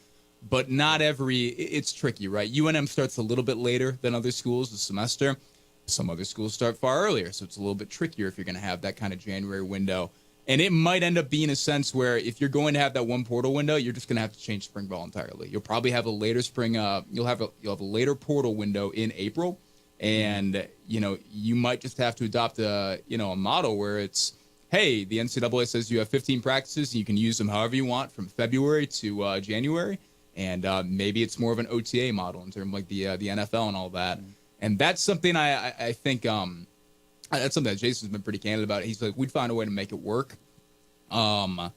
But not it's tricky, right? UNM starts a little bit later than other schools this semester. Some other schools start far earlier, so it's a little bit trickier if you're going to have that kind of January window. And it might end up being a sense where if you're going to have that one portal window, you're just going to have to change spring ball entirely. You'll probably have a later spring, you'll have a later portal window in April, and you might just have to adopt a model where it's, hey, the NCAA says you have 15 practices, and you can use them however you want from February to January, and maybe it's more of an OTA model in terms of like the NFL and all that. And that's something I think that's something that Jason's been pretty candid about. He's like, we'd find a way to make it work. But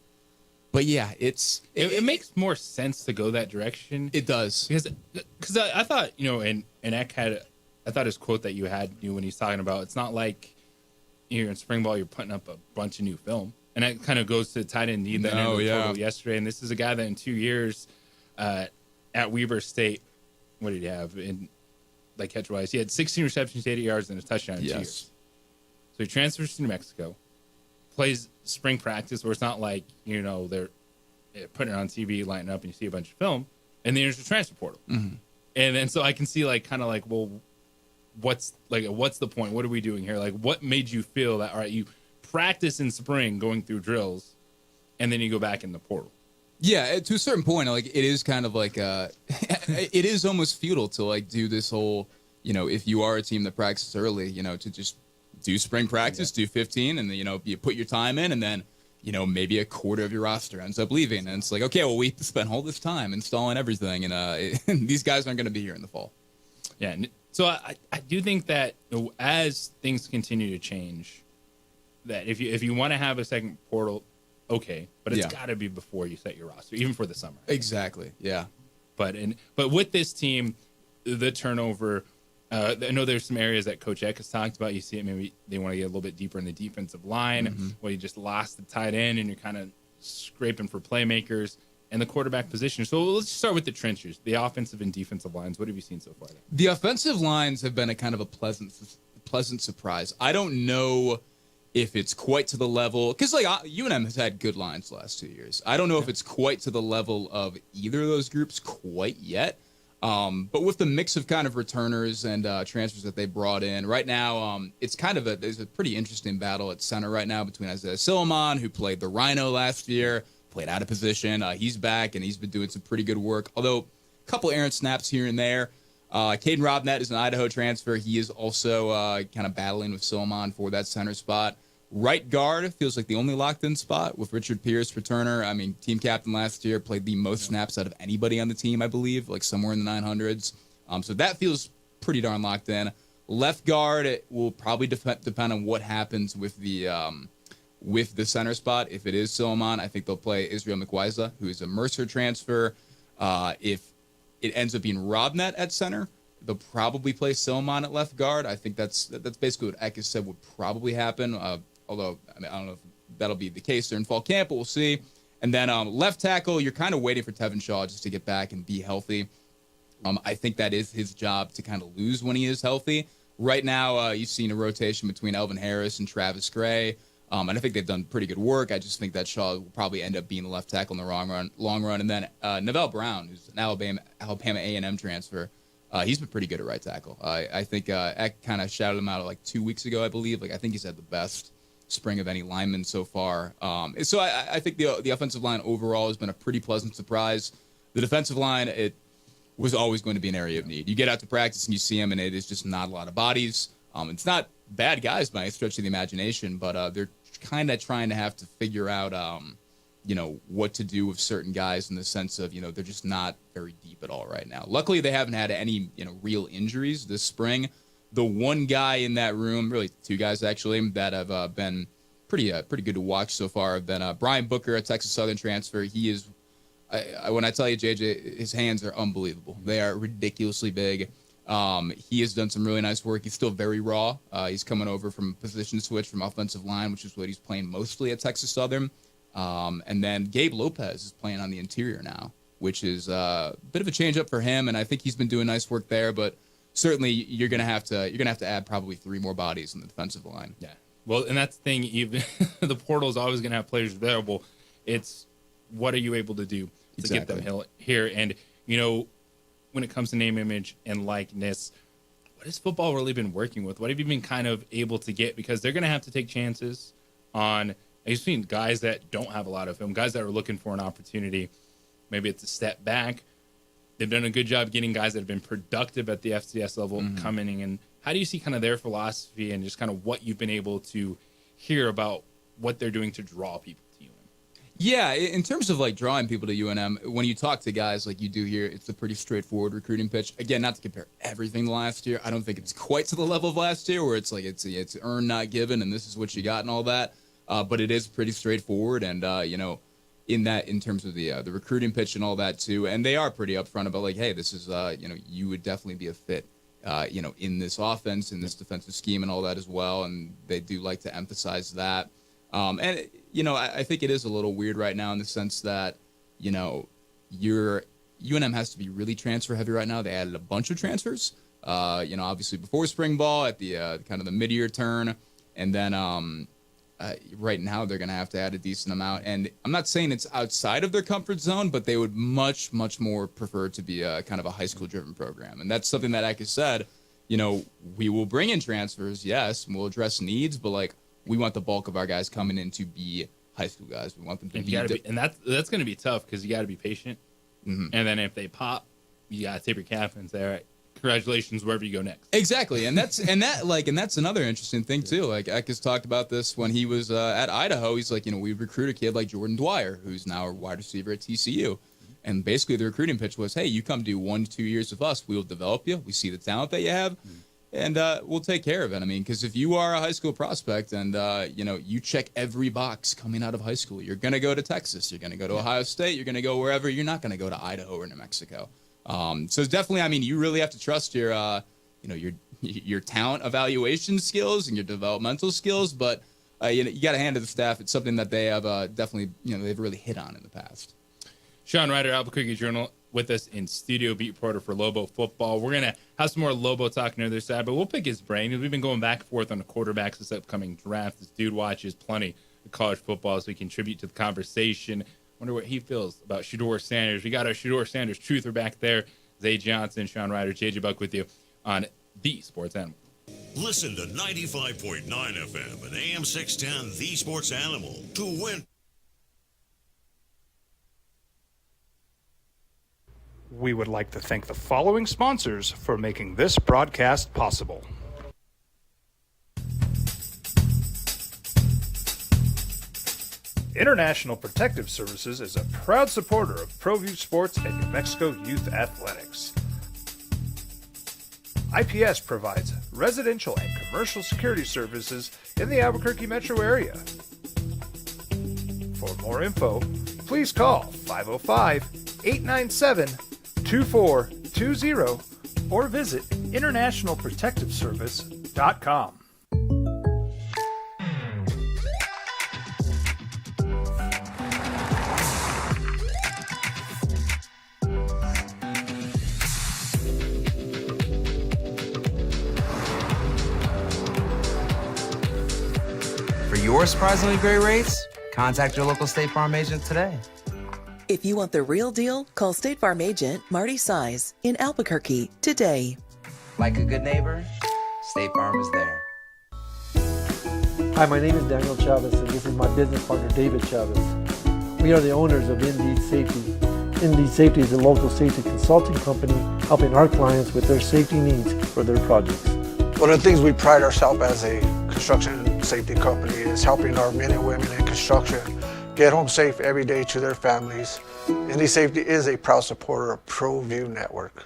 yeah, it makes more sense to go that direction. It does, because I thought and Eck had I thought his quote that you had when he's talking about it's not like you're in spring ball, you're putting up a bunch of new film. And that kind of goes to tight end need that total yesterday. And this is a guy that in 2 years at Weber State, what did he have in like catch wise? He had 16 receptions, 80 yards, and a touchdown in 2 years. So he transfers to New Mexico, plays spring practice where it's not like, they're putting it on TV, lighting up, and you see a bunch of film, and then there's the transfer portal. Mm-hmm. And then so I can see well, what's the point? What are we doing here? Like, what made you feel that, all right, you practice in spring going through drills, and then you go back in the portal? Yeah, to a certain point, like it is kind of like it is almost futile to like do this whole, if you are a team that practices early, to just do spring practice, do 15, and then you put your time in, and then maybe a quarter of your roster ends up leaving, and it's like, okay, well, we spent all this time installing everything, and these guys aren't going to be here in the fall. Yeah, so I do think that as things continue to change, that if you want to have a second portal, okay, but it's got to be before you set your roster, even for the summer. Exactly. Yeah. But with this team, the turnover, I know there's some areas that Coach Eck has talked about. You see it, maybe they want to get a little bit deeper in the defensive line. Mm-hmm. Well, you just lost the tight end, and you're kind of scraping for playmakers and the quarterback position. So let's start with the trenches, the offensive and defensive lines. What have you seen so far? The offensive lines have been a kind of a pleasant surprise. I don't know if it's quite to the level, because like UNM has had good lines the last 2 years. I don't know if it's quite to the level of either of those groups quite yet. But with the mix of kind of returners and transfers that they brought in right now, it's kind of there's a pretty interesting battle at center right now between Isaiah Silliman, who played the Rhino last year, played out of position. He's back and he's been doing some pretty good work. Although a couple errant snaps here and there. Caden Robnett is an Idaho transfer. He is also kind of battling with Silliman for that center spot. Right guard feels like the only locked-in spot with Richard Pierce, returner. I mean, team captain last year, played the most snaps out of anybody on the team, I believe, like somewhere in the 900s. So that feels pretty darn locked in. Left guard, it will probably depend on what happens with the center spot. If it is Silliman, I think they'll play Israel McWiza, who is a Mercer transfer. If it ends up being Robnett at center, they'll probably play Silliman at left guard. I think that's basically what Eck has said would probably happen. Although, I don't know if that'll be the case during fall camp, but we'll see. And then left tackle, you're kind of waiting for Tevin Shaw just to get back and be healthy. I think that is his job to kind of lose when he is healthy. Right now, you've seen a rotation between Elvin Harris and Travis Gray. And I think they've done pretty good work. I just think that Shaw will probably end up being the left tackle in the long run. And then Neville Brown, who's an Alabama A&M transfer, he's been pretty good at right tackle. I think Eck kind of shouted him out like 2 weeks ago, I believe. Like I think he's had the best spring of any lineman so far. So I think the offensive line overall has been a pretty pleasant surprise. The defensive line, it was always going to be an area of need. You get out to practice and you see them, and it is just not a lot of bodies. It's not bad guys by a stretch of the imagination, but they're kind of trying to have to figure out, what to do with certain guys in the sense of, they're just not very deep at all right now. Luckily, they haven't had any, real injuries this spring. The one guy in that room, really two guys actually, that have been pretty good to watch so far have been Brian Booker, a Texas Southern transfer. He is, when I tell you, JJ, his hands are unbelievable. They are ridiculously big. He has done some really nice work. He's still very raw. He's coming over from position switch from offensive line, which is what he's playing mostly at Texas Southern. And then Gabe Lopez is playing on the interior now, which is a bit of a change up for him. And I think he's been doing nice work there, but certainly you're going to have to add probably 3 more bodies in the defensive line. Yeah. Well, and that's the thing, even the portal is always going to have players available. It's what are you able to do to get them here? And, when it comes to name, image, and likeness, what has football really been working with? What have you been kind of able to get? Because they're going to have to take chances on, I've seen guys that don't have a lot of film, guys that are looking for an opportunity. Maybe it's a step back. They've done a good job getting guys that have been productive at the FCS level coming in. How do you see kind of their philosophy and just kind of what you've been able to hear about what they're doing to draw people to UNM? Yeah, in terms of like drawing people to UNM, when you talk to guys like you do here, it's a pretty straightforward recruiting pitch. Again, not to compare everything to last year. I don't think it's quite to the level of last year where it's like it's earned, not given, and this is what you got and all that. But it is pretty straightforward, and in terms of the recruiting pitch and all that too, and they are pretty upfront about like, hey, this is you would definitely be a fit in this offense, in this defensive scheme and all that as well. And they do like to emphasize that. I think it is a little weird right now in the sense that, UNM has to be really transfer heavy right now. They added a bunch of transfers, obviously before spring ball at the kind of the mid-year turn. And then right now they're going to have to add a decent amount. And I'm not saying it's outside of their comfort zone, but they would much, much more prefer to be a kind of a high school driven program. And that's something that Eck has said, we will bring in transfers, yes, and we'll address needs, but we want the bulk of our guys coming in to be high school guys. We want them to and that's going to be tough because you got to be patient. Mm-hmm. And then if they pop, you got to tip your cap and say, all right, congratulations wherever you go next. Exactly. And that's another interesting thing too. Eck has talked about this when he was at Idaho. He's like, we recruit a kid like Jordan Dwyer, who's now a wide receiver at TCU. And basically the recruiting pitch was, hey, you come do 1 to 2 years with us. We'll develop you. We see the talent that you have. And we'll take care of it. I mean, because if you are a high school prospect and, you check every box coming out of high school, you're going to go to Texas. You're going to go to Ohio State. You're going to go wherever. You're not going to go to Idaho or New Mexico. So definitely, you really have to trust your talent evaluation skills and your developmental skills. But, you got to hand to the staff. It's something that they have definitely, they've really hit on in the past. Sean Ryder, Albuquerque Journal, with us in studio, beat reporter for Lobo football. We're going to have some more Lobo talk on the other side, but we'll pick his brain. We've been going back and forth on the quarterbacks this upcoming draft. This dude watches plenty of college football, so he contribute to the conversation. Wonder what he feels about Shedeur Sanders. We got our Shedeur Sanders truther back there. Zay Johnson, Sean Ryder, JJ Buck with you on The Sports Animal. Listen to 95.9 FM and AM 610, The Sports Animal, to win. We would like to thank the following sponsors for making this broadcast possible. International Protective Services is a proud supporter of ProView Sports and New Mexico Youth Athletics. IPS provides residential and commercial security services in the Albuquerque metro area. For more info, please call 505-897-2420 or visit internationalprotectiveservice.com. For your surprisingly great rates, contact your local State Farm agent today. If you want the real deal, call State Farm agent Marty Size in Albuquerque today. Like a good neighbor, State Farm is there. Hi, my name is Daniel Chavez, and this is my business partner, David Chavez. We are the owners of Indeed Safety. Indeed Safety is a local safety consulting company helping our clients with their safety needs for their projects. One of the things we pride ourselves as a construction safety company is helping our men and women in construction get home safe every day to their families. Indeed Safety is a proud supporter of ProView Network.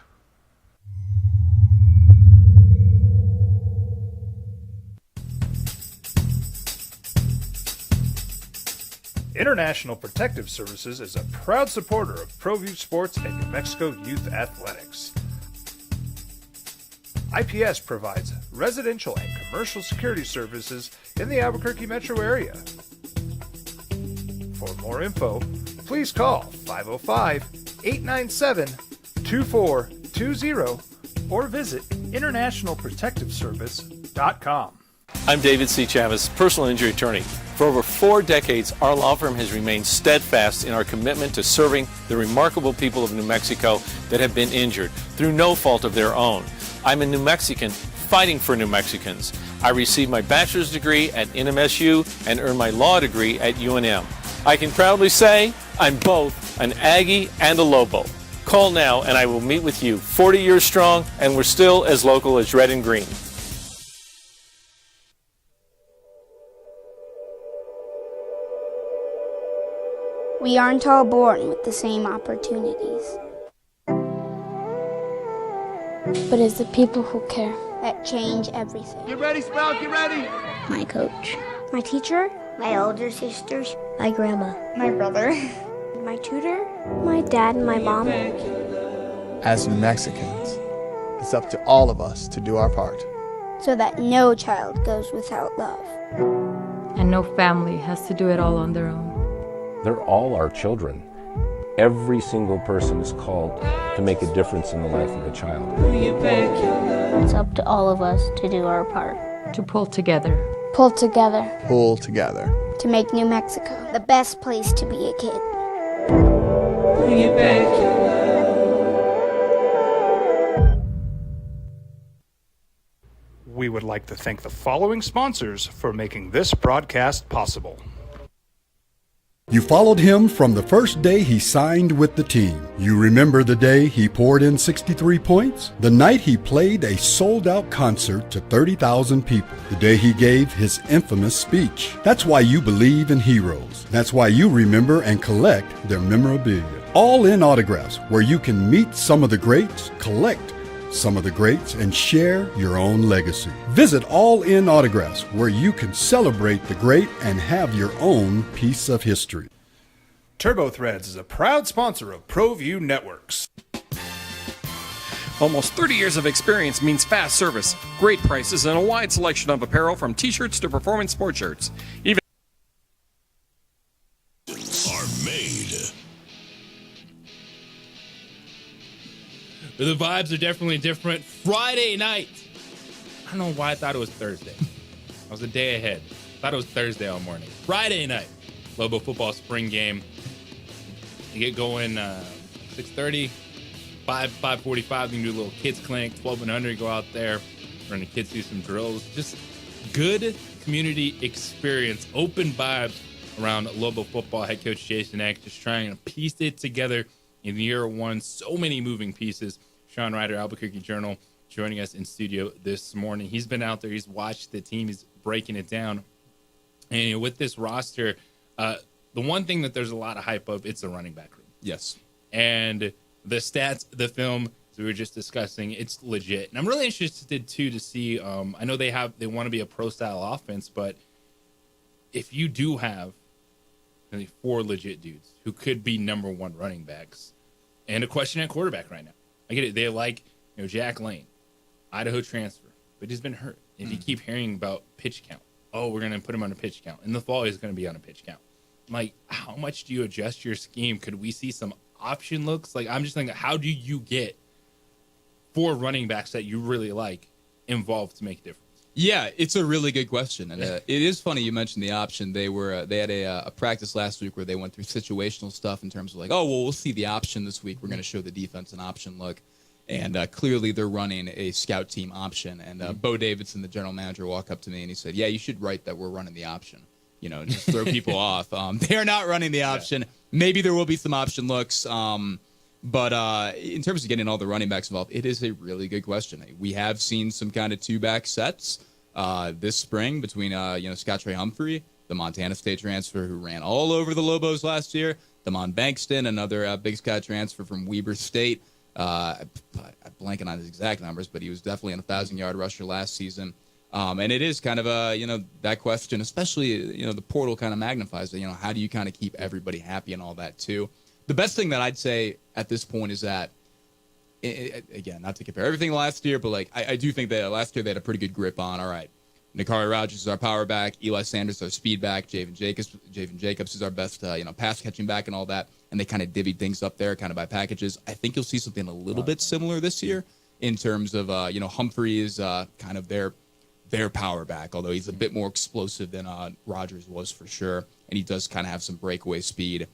International Protective Services is a proud supporter of ProView Sports and New Mexico Youth Athletics. IPS provides residential and commercial security services in the Albuquerque metro area. For more info, please call 505-897-2420 or visit internationalprotectiveservice.com. I'm David C. Chavez, personal injury attorney. For over 4 decades, our law firm has remained steadfast in our commitment to serving the remarkable people of New Mexico that have been injured through no fault of their own. I'm a New Mexican fighting for New Mexicans. I received my bachelor's degree at NMSU and earned my law degree at UNM. I can proudly say I'm both an Aggie and a Lobo. Call now and I will meet with you. 40 years strong and we're still as local as red and green. We aren't all born with the same opportunities. But it's the people who care that change everything. Get ready, Sprout, get ready! My coach. My teacher. My older sisters. My grandma. My brother. My tutor. My dad and my mom. As New Mexicans, It's up to all of us to do our part. So that no child goes without love. And no family has to do it all on their own. They're all our children. Every single person is called to make a difference in the life of a child. It's up to all of us to do our part. To pull together. Pull together. Pull together. To make New Mexico the best place to be a kid. We would like to thank the following sponsors for making this broadcast possible. You followed him from the first day he signed with the team. You remember the day he poured in 63 points? The night he played a sold-out concert to 30,000 people. The day he gave his infamous speech. That's why you believe in heroes. That's why you remember and collect their memorabilia. All in autographs, where you can meet some of the greats, collect some of the greats, and share your own legacy. Visit All In Autographs, where you can celebrate the great and have your own piece of history. TurboThreads is a proud sponsor of ProView Networks. Almost 30 years of experience means fast service, great prices, and a wide selection of apparel from t-shirts to performance sport shirts. Even are made. The vibes are definitely different. Friday night. I don't know why I thought it was Thursday. I was a day ahead. I thought it was Thursday all morning. Friday night. Lobo football spring game. You get going 6:30, 5:45. You can do a little kids clinic, 1200. Go out there, run the kids do some drills. Just good community experience. Open vibes around Lobo football. Head coach Jason Eck just trying to piece it together in year one. So many moving pieces. Sean Ryder, Albuquerque Journal, joining us in studio this morning. He's been out there. He's watched the team. He's breaking it down. And with this roster, the one thing that there's a lot of hype of, it's the running back room. Yes. And the stats, the film, as we were just discussing, it's legit. And I'm really interested, too, to see, I know they want to be a pro-style offense, but if you do have maybe 4 legit dudes who could be number 1 running backs, and a question at quarterback right now. I get it. They like, Jack Lane, Idaho transfer, but he's been hurt. If you keep hearing about pitch count, we're going to put him on a pitch count. In the fall, he's going to be on a pitch count. I'm like, how much do you adjust your scheme? Could we see some option looks? Like, I'm just thinking, how do you get 4 running backs that you really like involved to make a difference? Yeah, it's a really good question, and it is funny you mentioned the option. They had a practice last week where they went through situational stuff in terms of like, we'll see the option this week. We're going to show the defense an option look, and clearly they're running a scout team option. And Bo Davidson, the general manager, walked up to me and he said, "Yeah, you should write that we're running the option. Just throw people off. They are not running the option. Yeah. Maybe there will be some option looks." But in terms of getting all the running backs involved, it is a really good question. We have seen some kind of 2-back sets this spring between, Scott Trey Humphrey, the Montana State transfer who ran all over the Lobos last year, Damon Bankston, another Big Sky transfer from Weber State. I'm blanking on his exact numbers, but he was definitely an 1,000-yard rusher last season. And it is kind of that question, especially, the portal kind of magnifies it. How do you kind of keep everybody happy and all that too? The best thing that I'd say at this point is that, again, not to compare everything last year, but I do think that last year they had a pretty good grip on, all right, Nakari Rogers is our power back, Eli Sanders is our speed back, Javen Jacobs is our best, pass catching back and all that, and they kind of divvied things up there kind of by packages. I think you'll see something a little bit similar this year in terms of, Humphrey is kind of their power back, although he's a bit more explosive than Rogers was for sure, and he does kind of have some breakaway speed.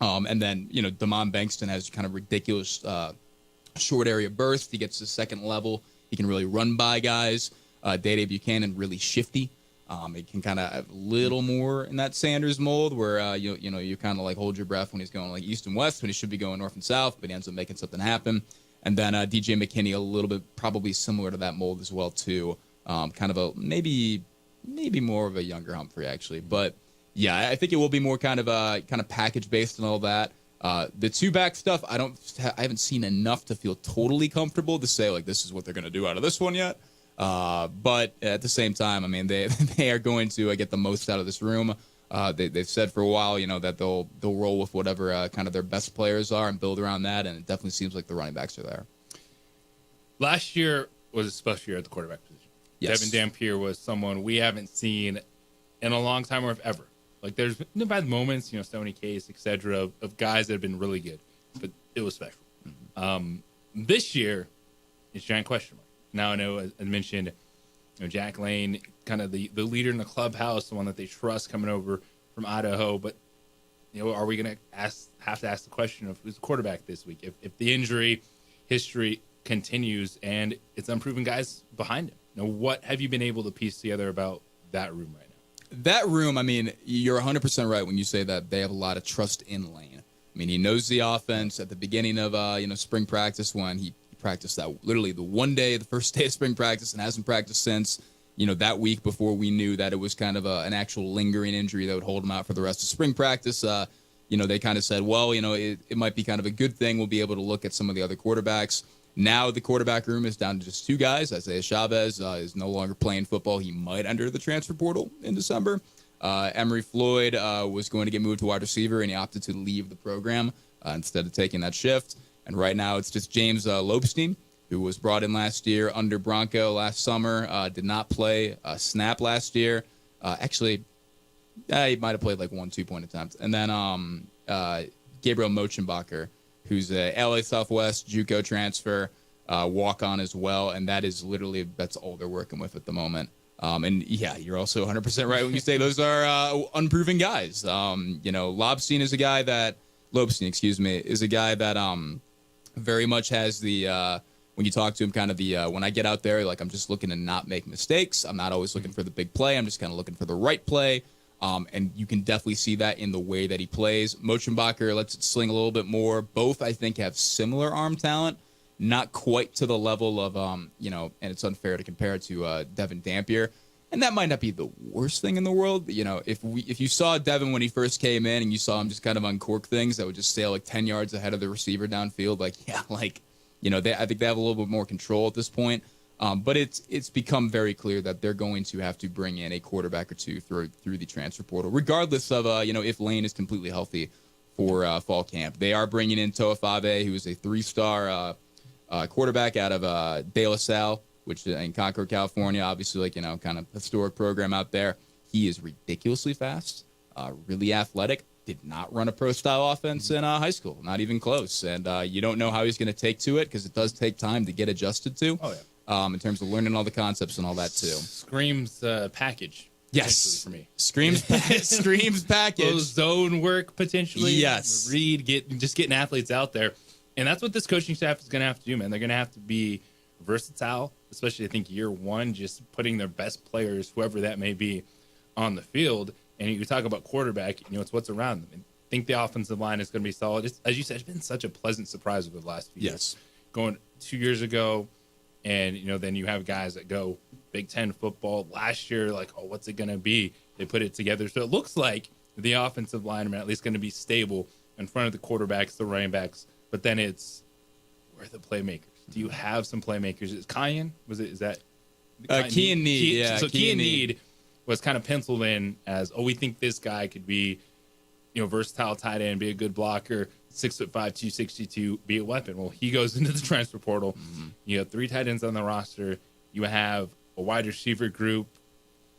And then, Damon Bankston has kind of ridiculous short area burst. He gets to the second level. He can really run by guys. Dede Buchanan, really shifty. He can kind of have a little more in that Sanders mold where, you kind of like hold your breath when he's going like east and west when he should be going north and south, but he ends up making something happen. And then DJ McKinney, a little bit probably similar to that mold as well, too. Kind of a maybe more of a younger Humphrey, actually. But yeah, I think it will be more kind of package based and all that. The 2-back stuff, I haven't seen enough to feel totally comfortable to say like this is what they're going to do out of this one yet. But at the same time, I mean they are going to get the most out of this room. They've said for a while, that they'll roll with whatever kind of their best players are and build around that. And it definitely seems like the running backs are there. last year was a special year at the quarterback position. Yes. Devin Dampier was someone we haven't seen in a long time or if ever. Like, there's been bad moments, Stoney Case, et cetera, of guys that have been really good, but it was special. This year, it's a giant question mark. Now I know, as I mentioned, Jack Lane, kind of the leader in the clubhouse, the one that they trust coming over from Idaho. But, are we going to have to ask the question of who's the quarterback this week? If the injury history continues and it's unproven guys behind him. What have you been able to piece together about that room right now? That room, I mean, you're 100% right when you say that they have a lot of trust in Lane. I mean, he knows the offense. At the beginning of spring practice, when he practiced that literally the first day of spring practice, and hasn't practiced since. That week before we knew that it was kind of an actual lingering injury that would hold him out for the rest of spring practice. They kind of said, well, it might be kind of a good thing. We'll be able to look at some of the other quarterbacks. Now the quarterback room is down to just two guys. Isaiah Chavez is no longer playing football. He might enter the transfer portal in December. Emery Floyd was going to get moved to wide receiver, and he opted to leave the program instead of taking that shift. And right now it's just James Lobstein, who was brought in last year under Bronco last summer, did not play a snap last year. Actually, he might have played like 1 2-point attempt. And then Gabriel Mochenbacher, who's a LA Southwest JUCO transfer, walk-on as well. And that's all they're working with at the moment. And yeah, you're also 100% right when you say those are unproven guys. Lobstein is a guy that very much has the when you talk to him, kind of the when I get out there, like, I'm just looking to not make mistakes. I'm not always looking for the big play. I'm just kind of looking for the right play. And you can definitely see that in the way that he plays. Mochenbacher lets it sling a little bit more. Both, I think, have similar arm talent, not quite to the level of, and it's unfair to compare it to Devin Dampier. And that might not be the worst thing in the world. But, if you saw Devin when he first came in and you saw him just kind of uncork things that would just sail like 10 yards ahead of the receiver downfield, I think they have a little bit more control at this point. But it's become very clear that they're going to have to bring in a quarterback or two through the transfer portal, regardless of if Lane is completely healthy for fall camp. They are bringing in Toa Fave, who is a 3-star quarterback out of De La Salle, which is in Concord, California. Obviously, kind of historic program out there. He is ridiculously fast, really athletic. Did not run a pro-style offense in high school, not even close. And you don't know how he's going to take to it, because it does take time to get adjusted to. Oh, yeah. In terms of learning all the concepts and all that too. Screams package. Yes, for me. Screams package. Those zone work potentially. Yes. Getting athletes out there, and that's what this coaching staff is going to have to do, man. They're going to have to be versatile, especially I think year one, just putting their best players, whoever that may be, on the field. And you talk about quarterback, it's what's around them. And I think the offensive line is going to be solid. As you said, it's been such a pleasant surprise over the last few years. Going 2 years ago. And, then you have guys that go Big Ten football. Last year, what's it going to be? They put it together. So it looks like the offensive linemen are at least going to be stable in front of the quarterbacks, the running backs. But then it's, where are the playmakers? Do you have some playmakers? Is Kian? Is that? Kean Need. So Kean Need was kind of penciled in as, we think this guy could be, versatile tight end, be a good blocker, 6'5", 262, be a weapon. Well, he goes into the transfer portal. Mm-hmm. You have 3 tight ends on the roster. You have a wide receiver group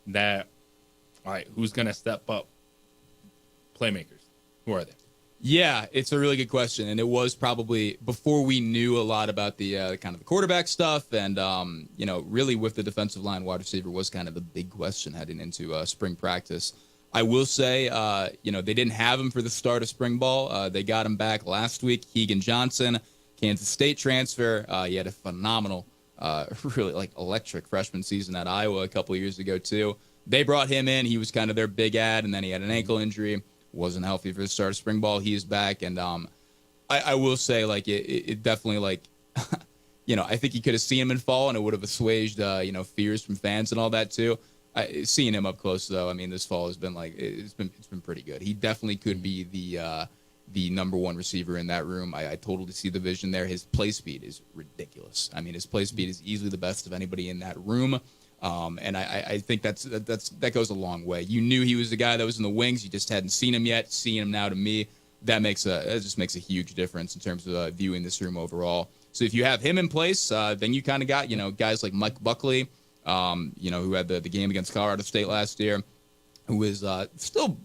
that, all right, who's going to step up? Playmakers. Who are they? Yeah, it's a really good question. And it was probably before we knew a lot about the kind of the quarterback stuff. And, really with the defensive line, wide receiver was kind of the big question heading into spring practice. I will say, they didn't have him for the start of spring ball. They got him back last week. Keegan Johnson, Kansas State transfer. He had a phenomenal, really electric freshman season at Iowa a couple of years ago too. They brought him in. He was kind of their big ad, and then he had an ankle injury. Wasn't healthy for the start of spring ball. He is back, and I will say, it definitely, I think you could have seen him in fall, and it would have assuaged, fears from fans and all that too. Seeing him up close, though, I mean, this fall has been it's been pretty good. He definitely could be the number one receiver in that room. I totally see the vision there. His play speed is ridiculous. I mean, his play speed is easily the best of anybody in that room. And I think that goes a long way. You knew he was the guy that was in the wings. You just hadn't seen him yet. Seeing him now, to me, that just makes a huge difference in terms of viewing this room overall. So if you have him in place, then you kind of got, guys like Mike Buckley, who had the game against Colorado State last year, who is still,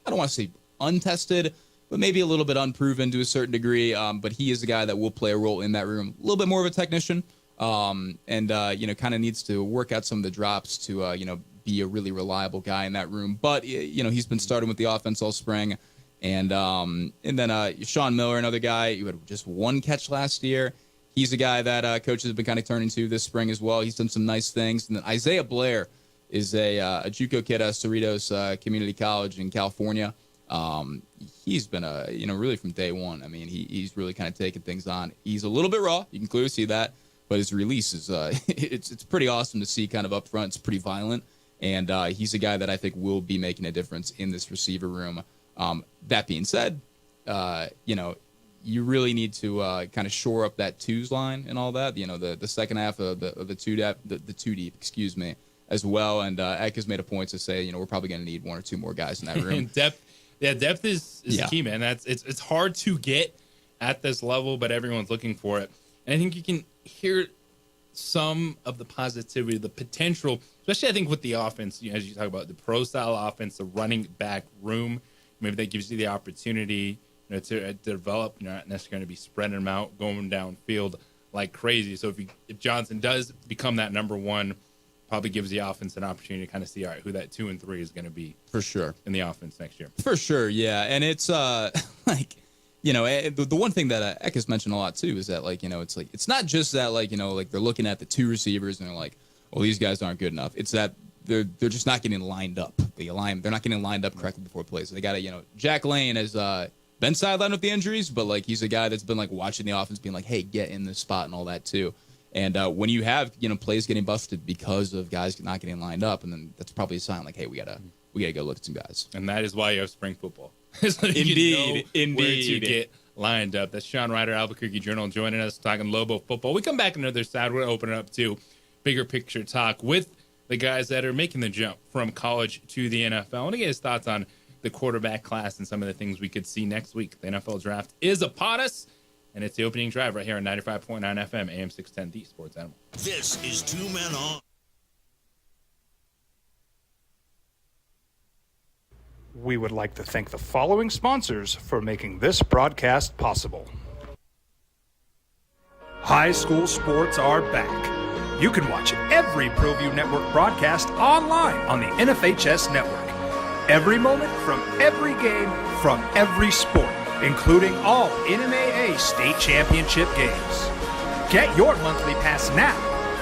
I don't want to say untested, but maybe a little bit unproven to a certain degree. But he is a guy that will play a role in that room. A little bit more of a technician, kind of needs to work out some of the drops to, be a really reliable guy in that room. But, he's been starting with the offense all spring. And then Sean Miller, another guy who had just one catch last year. He's a guy that coaches have been kind of turning to this spring as well. He's done some nice things. And then Isaiah Blair is a JUCO kid at Cerritos Community College in California. He's been really from day one. I mean, he's really kind of taken things on. He's a little bit raw. You can clearly see that. But his release is it's pretty awesome to see kind of up front. It's pretty violent. And he's a guy that I think will be making a difference in this receiver room. That being said, you really need to kind of shore up that twos line and all that. The second half of the two deep, as well. And Eck has made a point to say, we're probably going to need one or two more guys in that room. Depth is key, man. It's hard to get at this level, but everyone's looking for it. And I think you can hear some of the positivity, the potential, especially I think with the offense, as you talk about the pro style offense, the running back room. Maybe that gives you the opportunity to develop. You're not necessarily going to be spreading them out, going downfield like crazy. So if Johnson does become that number one, probably gives the offense an opportunity to kind of see, all right, who that 2 and 3 is going to be for sure in the offense next year. For sure, yeah. And it's the one thing that Eck has mentioned a lot too is that it's not just that they're looking at the two receivers and they're like, well, these guys aren't good enough. It's that they're just not getting lined up. They're not getting lined up correctly before plays. So they got to, Jack Lane has been sidelined with the injuries, but he's a guy that's been watching the offense, being like, hey, get in this spot and all that too. And when you have plays getting busted because of guys not getting lined up, and then that's probably a sign hey, we gotta go look at some guys. And that is why you have spring football. Indeed. Where to get lined up. That's Sean Ryder, Albuquerque Journal, joining us talking Lobo football. We come back on the other side. We're going to open it up to bigger picture talk with the guys that are making the jump from college to the NFL. I want to get his thoughts on the quarterback class and some of the things we could see next week. The NFL draft is upon us, and it's the opening drive right here on 95.9 FM, AM 610, The Sports Animal. This is Two Men On. We would like to thank the following sponsors for making this broadcast possible. High school sports are back. You can watch every ProView Network broadcast online on the NFHS network. Every moment from every game from every sport, including all NMAA state championship games. Get your monthly pass now.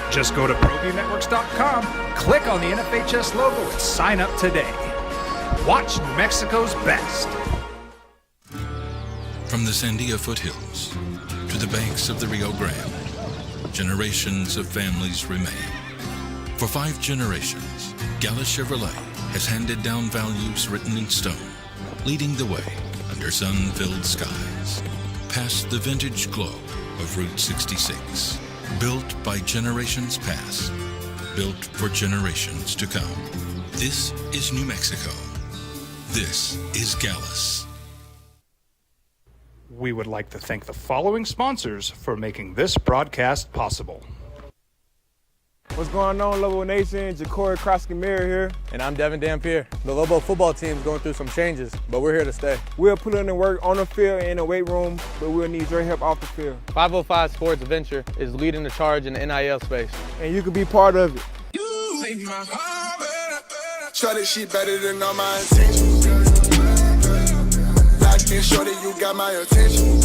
Just go to ProViewNetworks.com, click on the NFHS logo, and sign up today. Watch New Mexico's best. From the Sandia foothills to the banks of the Rio Grande, generations of families remain. For 5 generations, Gallus Chevrolet has handed down values written in stone, leading the way under sun-filled skies, past the vintage glow of Route 66. Built by generations past, built for generations to come. This is New Mexico. This is Gallus. We would like to thank the following sponsors for making this broadcast possible. What's going on, Lobo Nation? Ja'Cory Krosky-Mir here. And I'm Devin Dampier. The Lobo football team is going through some changes, but we're here to stay. We'll put in the work on the field and in the weight room, but we'll need your help off the field. 505 Sports Venture is leading the charge in the NIL space. And you can be part of it. You make my heart better. Try this shit better than all my intentions. Locked in, shorty, you got my attention.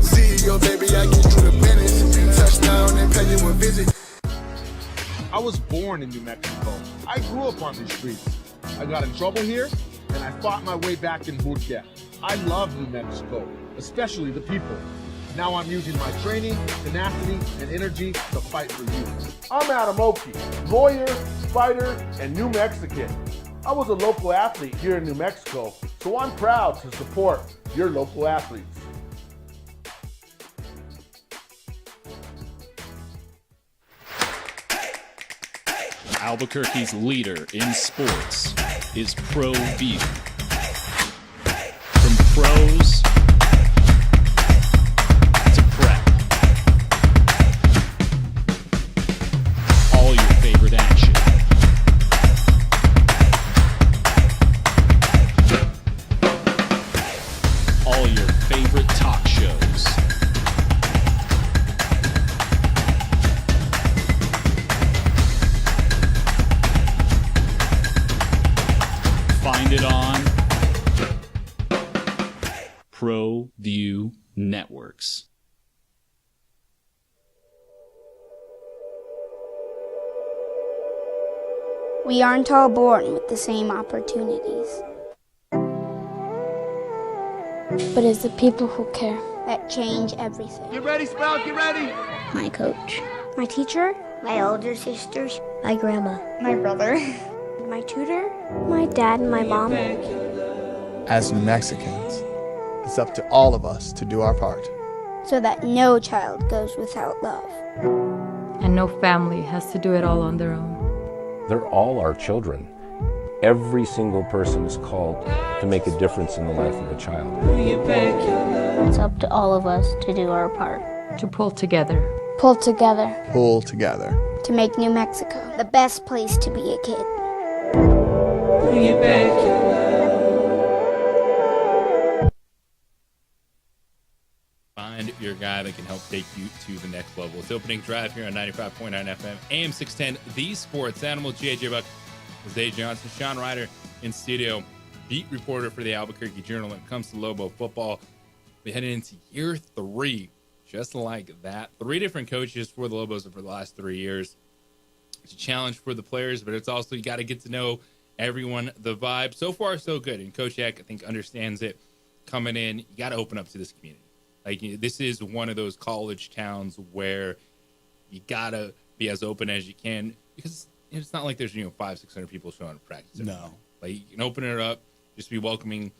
CEO, baby, I get you the business. Touchdown and pay you a visit. I was born in New Mexico. I grew up on these streets. I got in trouble here, and I fought my way back in boot camp. I love New Mexico, especially the people. Now I'm using my training, tenacity, and energy to fight for you. I'm Adam Oki, lawyer, fighter, and New Mexican. I was a local athlete here in New Mexico, so I'm proud to support your local athletes. Albuquerque's leader in sports is ProView. From pros to prep, Find it on ProView Networks. We aren't all born with the same opportunities. But it's the people who care that change everything. Get ready, Sprout, get ready! My coach. My teacher. My older sisters. My grandma. My brother. My tutor. My dad and my mom. As New Mexicans, it's up to all of us to do our part. So that no child goes without love. And no family has to do it all on their own. They're all our children. Every single person is called to make a difference in the life of a child. It's up to all of us to do our part. To pull together. Pull together. Pull together. To make New Mexico the best place to be a kid. Find your guy that can help take you to the next level. It's opening drive here on 95.9 FM, AM 610, The Sports Animal. J.J. Buck, Jose Johnson, Sean Ryder in studio, beat reporter for the Albuquerque Journal when it comes to Lobo football. We headed into year 3, just like that. 3 different coaches for the Lobos for the last 3 years. It's a challenge for the players, but it's also, you got to get to know everyone, the vibe. So far, so good. And Coach Eck, I think, understands it coming in. You got to open up to this community. Like, this is one of those college towns where you got to be as open as you can, because it's not like there's, 500-600 people showing up to practice. No. Like, you can open it up, just be welcoming.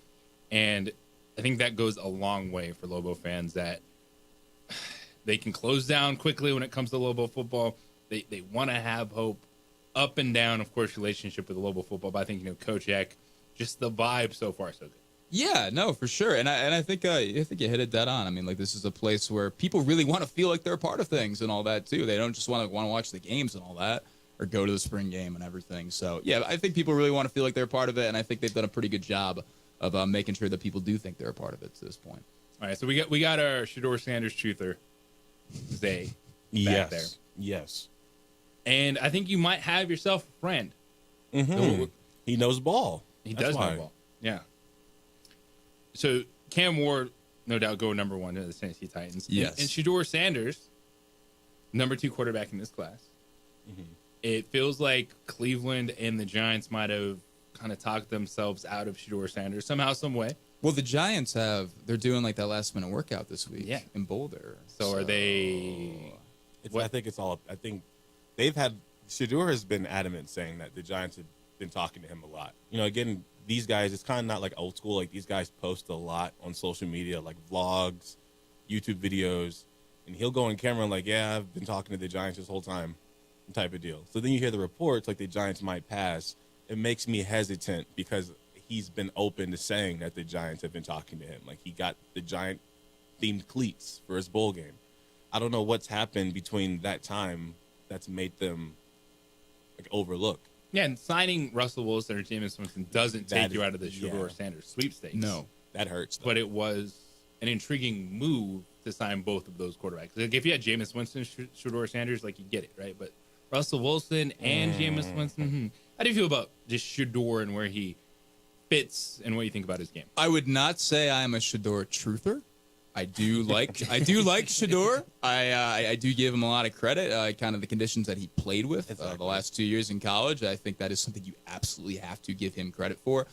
And I think that goes a long way for Lobo fans, that they can close down quickly when it comes to Lobo football. They want to have hope up and down, of course, relationship with the Lobo football. But I think, Coach Eck, just the vibe so far, so good. Yeah, no, for sure. And I think you hit it dead on. I mean, like, this is a place where people really want to feel like they're a part of things and all that too. They don't just want to watch the games and all that, or go to the spring game and everything. So yeah, I think people really want to feel like they're a part of it, and I think they've done a pretty good job of making sure that people do think they're a part of it to this point. All right, so we got our Shedeur Sanders truther, Zay, back there. Yes. And I think you might have yourself a friend. Mm-hmm. He knows ball. He does know ball. Yeah. So Cam Ward, no doubt, go number 1 to the Tennessee Titans. Yes. And Shedeur Sanders, number 2 quarterback in this class. Mm-hmm. It feels like Cleveland and the Giants might have kind of talked themselves out of Shedeur Sanders somehow, some way. Well, the Giants they're doing like that last minute workout this week in Boulder. So are they? I think they've had, Shedeur has been adamant saying that the Giants have been talking to him a lot. Again, these guys, it's kind of not like old school. Like, these guys post a lot on social media, like vlogs, YouTube videos, and he'll go on camera like, yeah, I've been talking to the Giants this whole time, type of deal. So then you hear the reports like the Giants might pass. It makes me hesitant, because he's been open to saying that the Giants have been talking to him. Like, he got the Giant-themed cleats for his bowl game. I don't know what's happened between that time that's made them overlook. Yeah, and signing Russell Wilson or Jameis Winston doesn't take you out of the Shedeur Sanders sweepstakes. No, that hurts. But it was an intriguing move to sign both of those quarterbacks. Like, if you had Jameis Winston, Shedeur Sanders, like, you get it, right? But Russell Wilson and Jameis Winston, how do you feel about just Shedeur and where he fits and what you think about his game? I would not say I am a Shedeur truther. I do like Shedeur. I do give him a lot of credit. Kind of the conditions that he played with the last 2 years in college. I think that is something you absolutely have to give him credit for.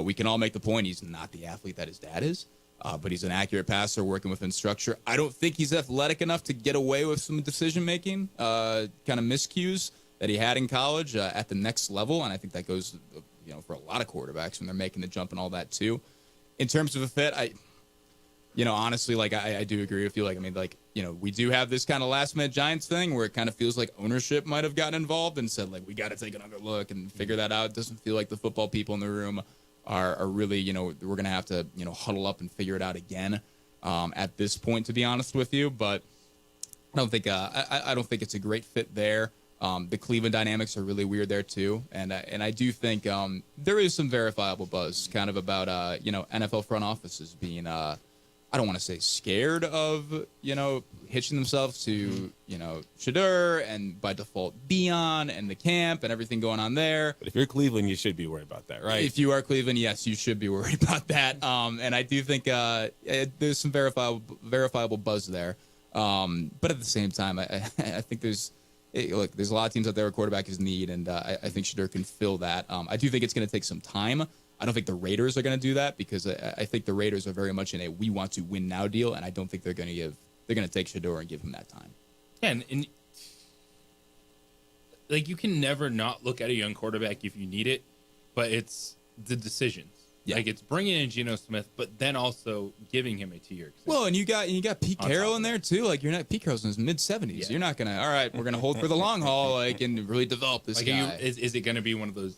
We can all make the point he's not the athlete that his dad is, but he's an accurate passer working within structure. I don't think he's athletic enough to get away with some decision making, kind of miscues that he had in college at the next level, and I think that goes, for a lot of quarterbacks when they're making the jump and all that too. In terms of a fit, honestly, I do agree with you. We do have this kind of last-minute Giants thing where it kind of feels like ownership might have gotten involved and said, we got to take another look and figure that out. It doesn't feel like the football people in the room are really, we're going to have to, huddle up and figure it out again at this point, to be honest with you. But I don't think I don't think it's a great fit there. The Cleveland dynamics are really weird there too, and I do think there is some verifiable buzz kind of about NFL front offices being I don't want to say scared of, hitching themselves to, Shedeur and by default Dion and the camp and everything going on there. But if you're Cleveland, you should be worried about that, right? If you are Cleveland, yes, you should be worried about that. And I do think there's some verifiable buzz there. But at the same time, I think there's a lot of teams out there where quarterback is need, and I think Shedeur can fill that. I do think it's going to take some time. I don't think the Raiders are going to do that because I think the Raiders are very much in a we want to win now deal, and I don't think they're going to take Shedeur and give him that time. Yeah, and like you can never not look at a young quarterback if you need it, but it's the decisions. Yeah. Like it's bringing in Geno Smith, but then also giving him a 2-year extension. Well, and you got Pete Carroll in there too. Like Pete Carroll's in his mid-70s. Yeah. You're not gonna. All right, we're gonna hold for the long haul, and really develop this guy. Is it gonna be one of those?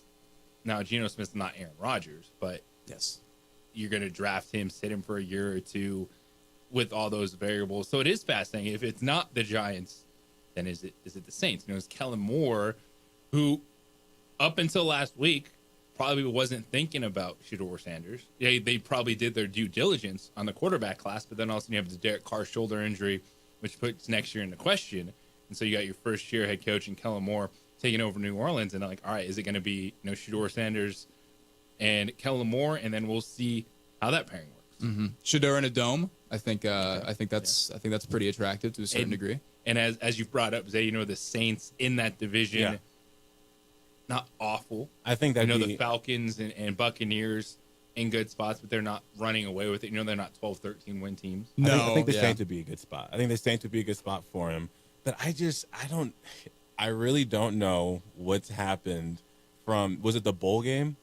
Now Geno Smith's not Aaron Rodgers, but yes, you're gonna draft him, sit him for a year or two, with all those variables. So it is fascinating. If it's not the Giants, then is it the Saints? It's Kellen Moore, who up until last week probably wasn't thinking about Shedeur Sanders. They probably did their due diligence on the quarterback class, but then also you have the Derek Carr shoulder injury, which puts next year into question. And so you got your first year head coach and Kellen Moore taking over New Orleans, and they're like, all right, is it going to be Shedeur Sanders and Kellen Moore, and then we'll see how that pairing works. Mm-hmm. Shedeur in a dome, I think that's pretty attractive to a certain degree. And as you've brought up, Zay, the Saints in that division. Yeah. Not awful. I think that the Falcons and Buccaneers in good spots, but they're not running away with it. They're not 12, 13 win teams. No, I think the Saints would be a good spot. I think the Saints would be a good spot for him. But I really don't know what's happened from, was it the bowl game?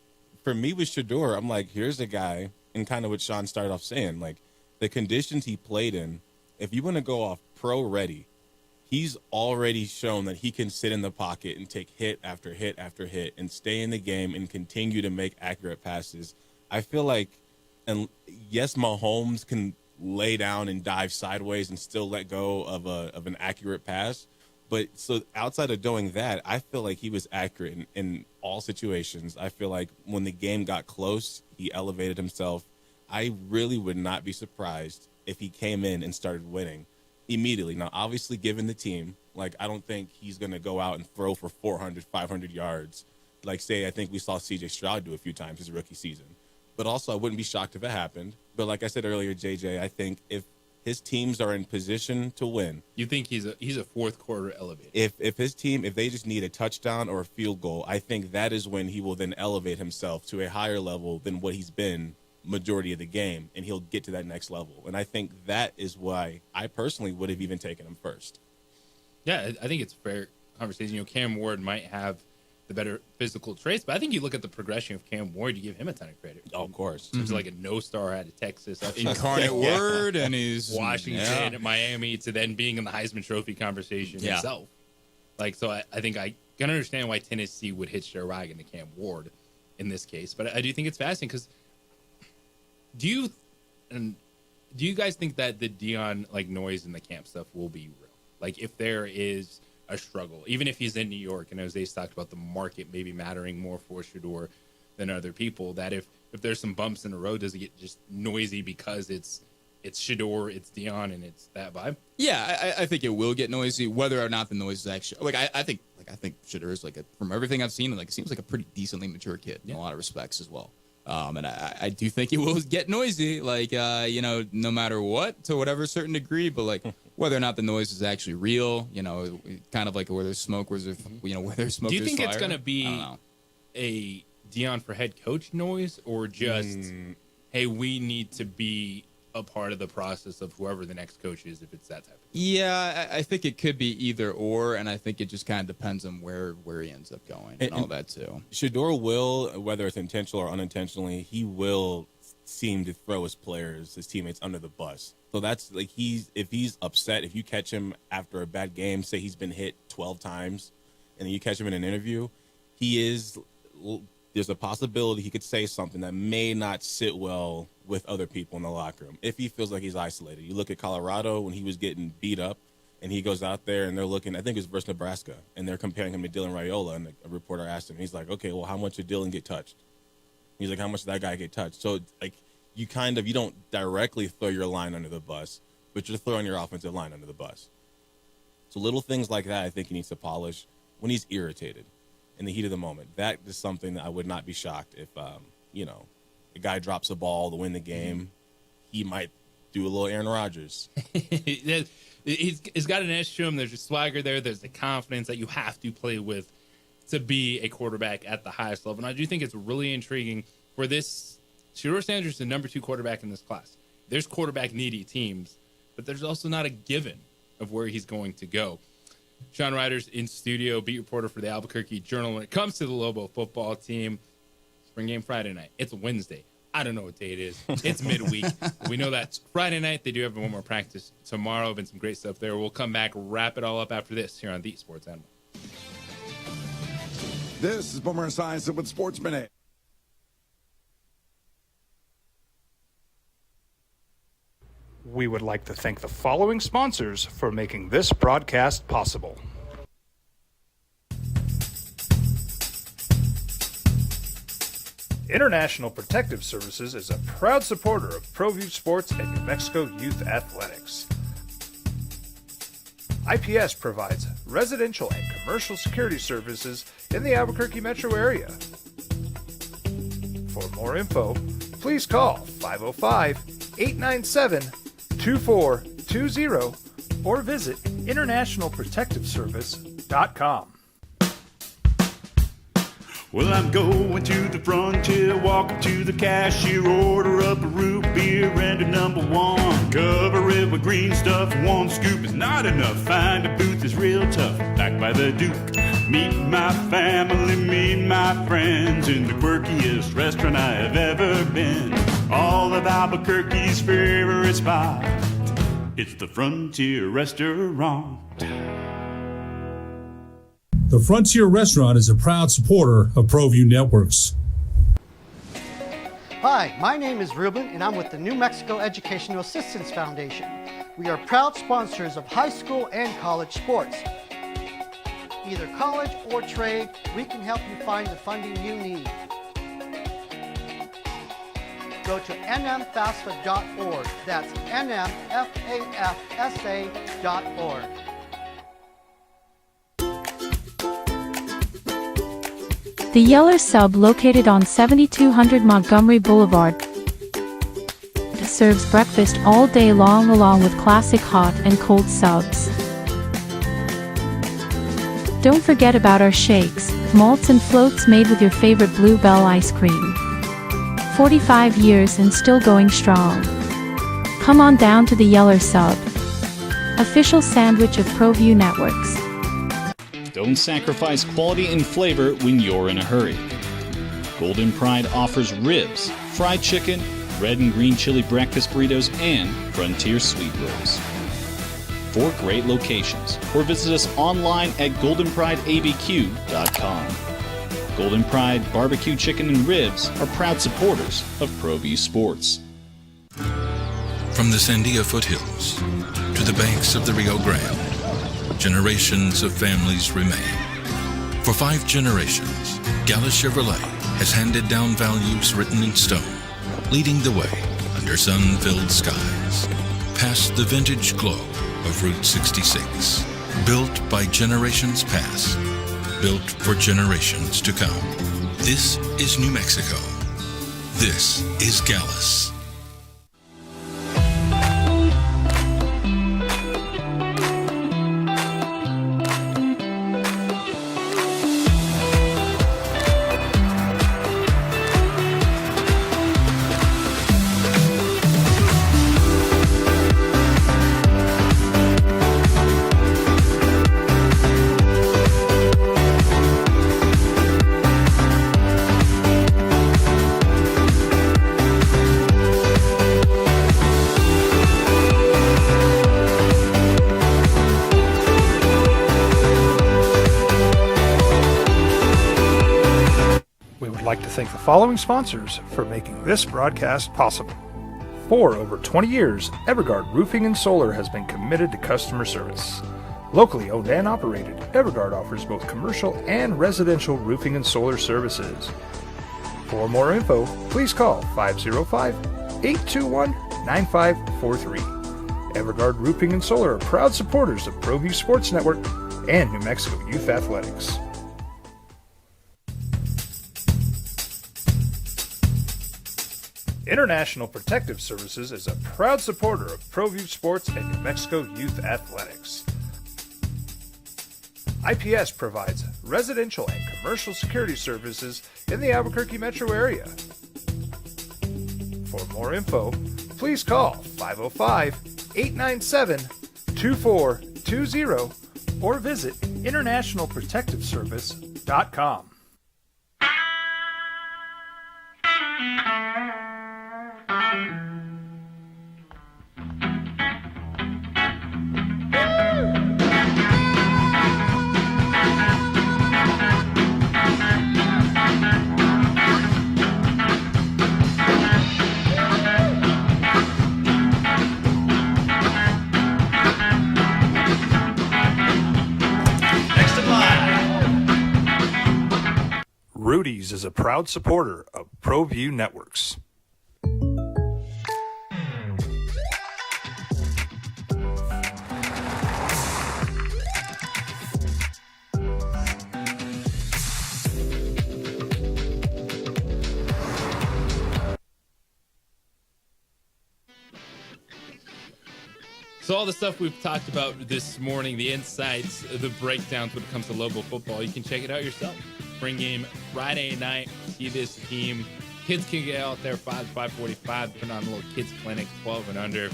For me with Shedeur, I'm like, here's a guy, and kind of what Sean started off saying, like the conditions he played in, if you want to go off pro ready, he's already shown that he can sit in the pocket and take hit after hit after hit and stay in the game and continue to make accurate passes. I feel like, and yes, Mahomes can lay down and dive sideways and still let go of an accurate pass. But so outside of doing that, I feel like he was accurate in all situations. I feel like when the game got close, he elevated himself. I really would not be surprised if he came in and started winning immediately. Now, obviously, given the team, like I don't think he's going to go out and throw for 400, 500 yards. Like, say, I think we saw C.J. Stroud do a few times his rookie season. But also, I wouldn't be shocked if it happened. But like I said earlier, JJ, I think if his teams are in position to win. You think he's a fourth quarter elevator? If his team, if they just need a touchdown or a field goal, I think that is when he will then elevate himself to a higher level than what he's been majority of the game, and he'll get to that next level. And I think that is why I personally would have even taken him first. Yeah, I think it's a fair conversation. Cam Ward might have the better physical traits, but I think you look at the progression of Cam Ward, you give him a ton of credit. Oh, of course. He's like a no-star out of Texas. Incarnate Word, and he's Washington, Miami, to then being in the Heisman Trophy conversation himself. Like, so I think I can understand why Tennessee would hitch their wagon to Cam Ward in this case. But I do think it's fascinating because do you guys think that the Dion noise in the camp stuff will be real? Like, if there is a struggle, even if he's in New York, and as Ace talked about the market maybe mattering more for Shedeur than other people, that if there's some bumps in the road, does it get just noisy because it's Shedeur, it's Dion, and it's that vibe? Yeah, I think it will get noisy, whether or not the noise is actually I think Shedeur is from everything I've seen, it seems like a pretty decently mature kid in a lot of respects as well. And I do think it will get noisy, no matter what, to whatever certain degree, but whether or not the noise is actually real, kind of like where there's smoke, where there's smoke. Do you think there's it's going to be a Dion for head coach noise, or just, hey, we need to be a part of the process of whoever the next coach is, if it's that type of thing? Yeah, I think it could be either or, and I think it just kind of depends on where he ends up going and all that too. Shedeur will, whether it's intentional or unintentionally, he will seem to throw his players, his teammates, under the bus. So that's if he's upset, if you catch him after a bad game, say he's been hit 12 times, and then you catch him in an interview, there's a possibility he could say something that may not sit well with other people in the locker room if he feels like he's isolated. You look at Colorado when he was getting beat up, and he goes out there and they're looking, I think it was versus Nebraska, and they're comparing him to Dylan Raiola, and a reporter asked him, he's like, okay, well, how much did Dylan get touched? He's like, how much did that guy get touched? So, you don't directly throw your line under the bus, but you're throwing your offensive line under the bus. So little things like that, I think he needs to polish when he's irritated in the heat of the moment. That is something that I would not be shocked if, a guy drops a ball to win the game. He might do a little Aaron Rodgers. He's got an edge to him. There's a swagger there. There's the confidence that you have to play with to be a quarterback at the highest level. And I do think it's really intriguing for this. Shedeur Sanders is the number 2 quarterback in this class. There's quarterback needy teams, but there's also not a given of where he's going to go. Sean Ryder's in studio, beat reporter for the Albuquerque Journal. When it comes to the Lobo football team, spring game Friday night. It's Wednesday. I don't know what day it is. It's midweek. We know that's Friday night. They do have one more practice tomorrow. Been some great stuff there. We'll come back, wrap it all up after this here on The Sports Animal. This is Boomer Esiason with Sports Minute. We would like to thank the following sponsors for making this broadcast possible. International Protective Services is a proud supporter of ProView Sports and New Mexico Youth Athletics. IPS provides residential and commercial security services in the Albuquerque metro area. For more info, please call 505-897-2420 or visit internationalprotectiveservice.com. Well, I'm going to the frontier, walking to the cashier, order up a root beer and a number 1. Cover it with green stuff, 1 scoop is not enough. Find a booth is real tough, back by the Duke. Meet my family, meet my friends in the quirkiest restaurant I have ever been. All of Albuquerque's favorite spot, it's the Frontier Restaurant. The Frontier Restaurant is a proud supporter of ProView Networks. Hi, my name is Ruben, and I'm with the New Mexico Educational Assistance Foundation. We are proud sponsors of high school and college sports. Either college or trade, we can help you find the funding you need. Go to nmfafsa.org. That's nmfafsa.org. The Yeller Sub, located on 7200 Montgomery Boulevard, serves breakfast all day long along with classic hot and cold subs. Don't forget about our shakes, malts and floats made with your favorite Bluebell ice cream. 45 years and still going strong. Come on down to the Yeller Sub, official sandwich of ProView Networks. Don't sacrifice quality and flavor when you're in a hurry. Golden Pride offers ribs, fried chicken, red and green chili breakfast burritos, and Frontier sweet rolls. 4 great locations, or visit us online at goldenprideabq.com. Golden Pride Barbecue Chicken and Ribs are proud supporters of ProView Sports. From the Sandia foothills to the banks of the Rio Grande, generations of families remain. For 5 generations, Gallus Chevrolet has handed down values written in stone, leading the way under sun-filled skies, past the vintage glow of Route 66. Built by generations past, built for generations to come. This is New Mexico. This is Gallus. Thank the following sponsors for making this broadcast possible. For over 20 years, Evergard Roofing and Solar has been committed to customer service. Locally owned and operated, Evergard offers both commercial and residential roofing and solar services. For more info, please call 821-9543. Evergard Roofing and Solar are proud supporters of ProView Sports Network and New Mexico Youth Athletics. International Protective Services is a proud supporter of ProView Sports and New Mexico Youth Athletics. IPS provides residential and commercial security services in the Albuquerque metro area. For more info, please call 505-897-2420 or visit internationalprotectiveservice.com. Rudy's is a proud supporter of ProView Networks. So all the stuff we've talked about this morning, the insights, the breakdowns when it comes to Lobo football, you can check it out yourself. Spring game Friday night. See this team. Kids can get out there 5 to 5:45, put on a little kids clinic, 12 and under,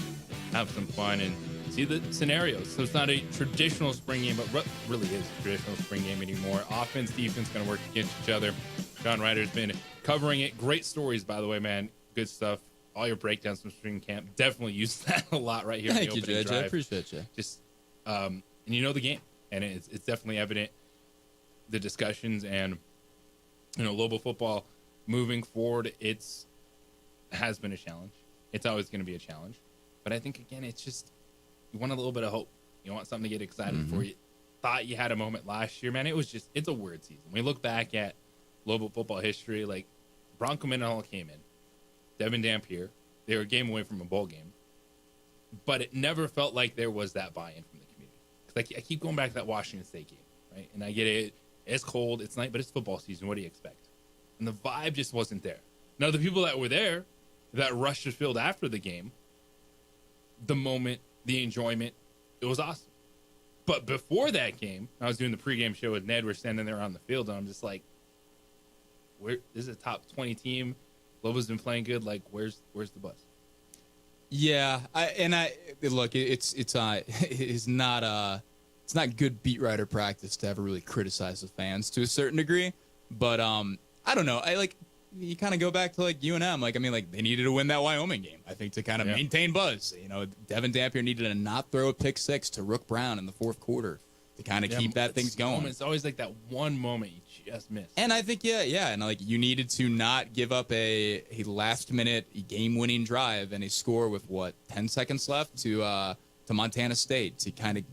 have some fun and see the scenarios. So it's not a traditional spring game, but really is a traditional spring game anymore. Offense, defense going to work against each other. John Ryder's been covering it. Great stories, by the way, man. Good stuff. All your breakdowns from spring camp. Definitely use that a lot right here. Thank in the you, opening JJ. drive. I appreciate you. Just, and you know the game, and it's definitely evident. The discussions and, Lobo football moving forward, has been a challenge. It's always going to be a challenge. But I think, again, it's just, you want a little bit of hope. You want something to get excited for. You thought you had a moment last year, man. It's a weird season. We look back at Lobo football history, like Bronco Mendenhall came in. Devin Dampier, they were a game away from a bowl game. But it never felt like there was that buy-in from the community. Because I keep going back to that Washington State game, right? And I get it. It's cold. It's night, but it's football season. What do you expect? And the vibe just wasn't there. Now, the people that were there, that rushed the field after the game, the moment, the enjoyment, it was awesome. But before that game, I was doing the pregame show with Ned. We're standing there on the field, and I'm just like, this is a top 20 team. Lobo's been playing good. Like, where's the buzz? Yeah, look, it's not good beat writer practice to ever really criticize the fans to a certain degree, but I don't know. You kind of go back to UNM. They needed to win that Wyoming game, I think, to kind of maintain buzz. Devin Dampier needed to not throw a pick six to Rook Brown in the fourth quarter to kind of keep that things going. It's always like that one moment you just miss. And I think, and you needed to not give up a last-minute game-winning drive and a score with, 10 seconds left to Montana State to kind of,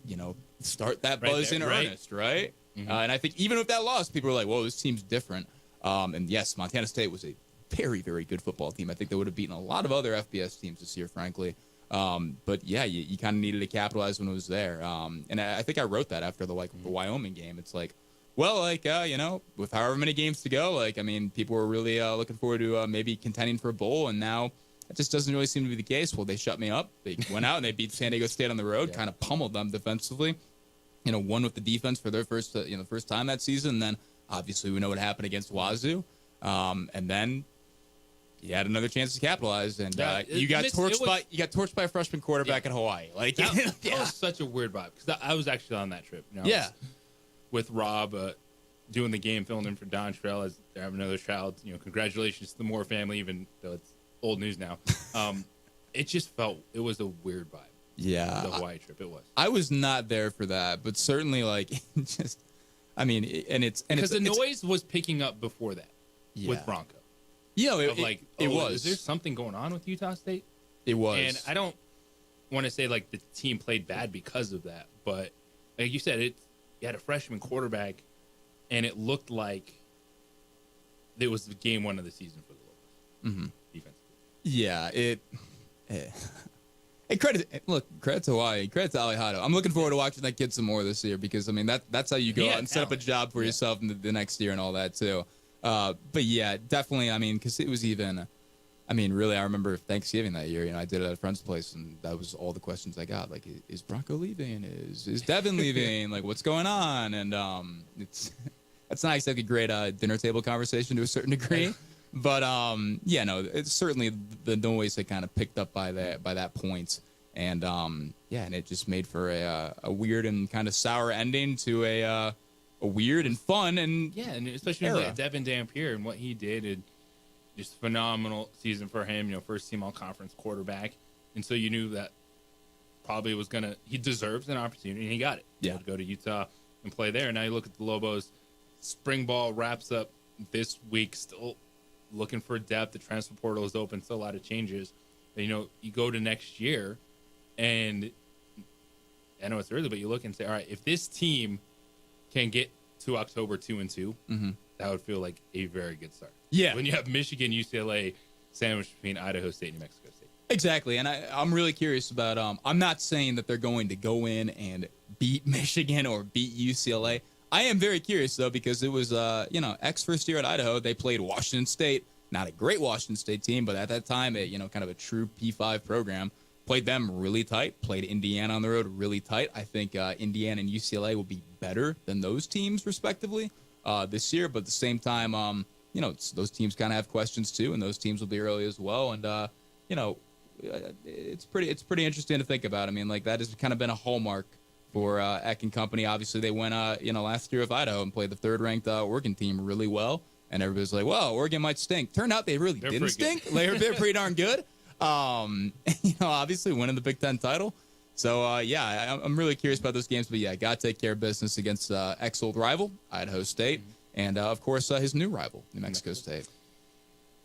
start that buzz in earnest, right? Mm-hmm. And I think even with that loss, people were like, whoa, this team's different. And yes, Montana State was a very, very good football team. I think they would have beaten a lot of other FBS teams this year, frankly. But yeah, you kind of needed to capitalize when it was there. And I think I wrote that after the Wyoming game. It's like, well, with however many games to go, people were really looking forward to maybe contending for a bowl, and now it just doesn't really seem to be the case. Well, they shut me up. They went out and they beat San Diego State on the road, kind of pummeled them defensively. Won with the defense for their first time that season. And then obviously we know what happened against Wazoo, and then you had another chance to capitalize, and you got torched by a freshman quarterback in Hawaii. That was such a weird vibe, because I was actually on that trip. With Rob doing the game, filling in for Don Trell as they have another child. Congratulations to the Moore family, even though it's old news now. It just it was a weird vibe. Yeah, the Hawaii trip, it was. I was not there for that, but certainly because the noise was picking up before that with Bronco. It was. Is there something going on with Utah State? It was, and I don't want to say the team played bad because of that, but like you said, you had a freshman quarterback, and it looked like it was the game one of the season for the Lobos. Mm-hmm. Defense. Yeah, Hey, credit to Hawaii, credit to Ali Hado. I'm looking forward to watching that kid some more this year because, I mean, that's how you go out and set up a job for yourself in the next year and all that, too. But, yeah, definitely, I mean, because it was even, I mean, really, I remember Thanksgiving that year, I did it at a friend's place, and that was all the questions I got. Like, is Bronco leaving? Is Devin leaving? Like, what's going on? And that's not exactly great dinner table conversation to a certain degree. But yeah, no, it's certainly the noise that kind of picked up by that point, and yeah, and it just made for a weird and kind of sour ending to a weird and fun and and especially like Devin Dampier and what he did, and just phenomenal season for him. First team all conference quarterback, and so you knew that probably he deserves an opportunity, and he got it. Yeah, to go to Utah and play there. And now you look at the Lobos. Spring ball wraps up this week. Still looking for depth. The transfer portal is open. Still a lot of changes. But, you go to next year, and I know it's early, but you look and say, all right, if this team can get to October 2-2, that would feel like a very good start. Yeah. When you have Michigan, UCLA sandwiched between Idaho State and New Mexico State. Exactly. And I'm really curious about, I'm not saying that they're going to go in and beat Michigan or beat UCLA. I am very curious, though, because it was, first year at Idaho. They played Washington State, not a great Washington State team, but at that time, kind of a true P5 program. Played them really tight, played Indiana on the road really tight. I think Indiana and UCLA will be better than those teams, respectively, this year. But at the same time, those teams kind of have questions, too, and those teams will be early as well. And, it's pretty interesting to think about. I mean, like, that has kind of been a hallmark for Eck and company. Obviously, they went, last year with Idaho and played the third-ranked Oregon team really well. And everybody's like, well, Oregon might stink. Turned out they really didn't stink. They're pretty darn good. Obviously winning the Big Ten title. So, I'm really curious about those games. But, yeah, got to take care of business against Eck's old rival, Idaho State. And, of course, his new rival, New Mexico State.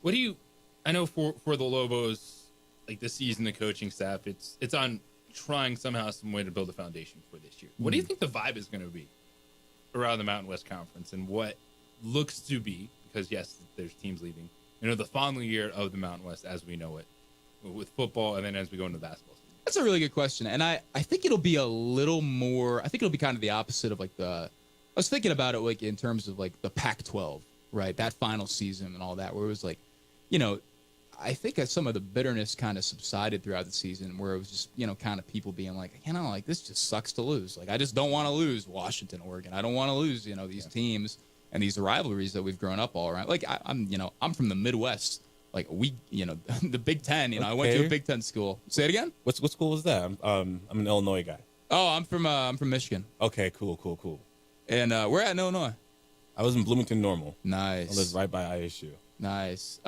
What do you – I know for the Lobos, like this season, the coaching staff, it's on – trying somehow some way to build a foundation for this year. What do you think the vibe is going to be around the Mountain West Conference and what looks to be, because yes, there's teams leaving, the final year of the Mountain West as we know it with football and then as we go into basketball season? That's a really good question. And I think it'll be a little more, I think it'll be kind of the opposite of I was thinking about it like in terms of like the Pac-12, right? That final season and all that, where it was like, I think some of the bitterness kind of subsided throughout the season, where it was just, kind of people being like, this just sucks to lose. Like, I just don't want to lose Washington, Oregon. I don't want to lose, these teams and these rivalries that we've grown up all around. Like, I'm from the Midwest. Like, the Big Ten, I went to a Big Ten school. Say it again? What school was that? I'm an Illinois guy. Oh, I'm from Michigan. Okay, cool. And we're at Illinois. I was in Bloomington Normal. Nice. I lived right by ISU. Nice.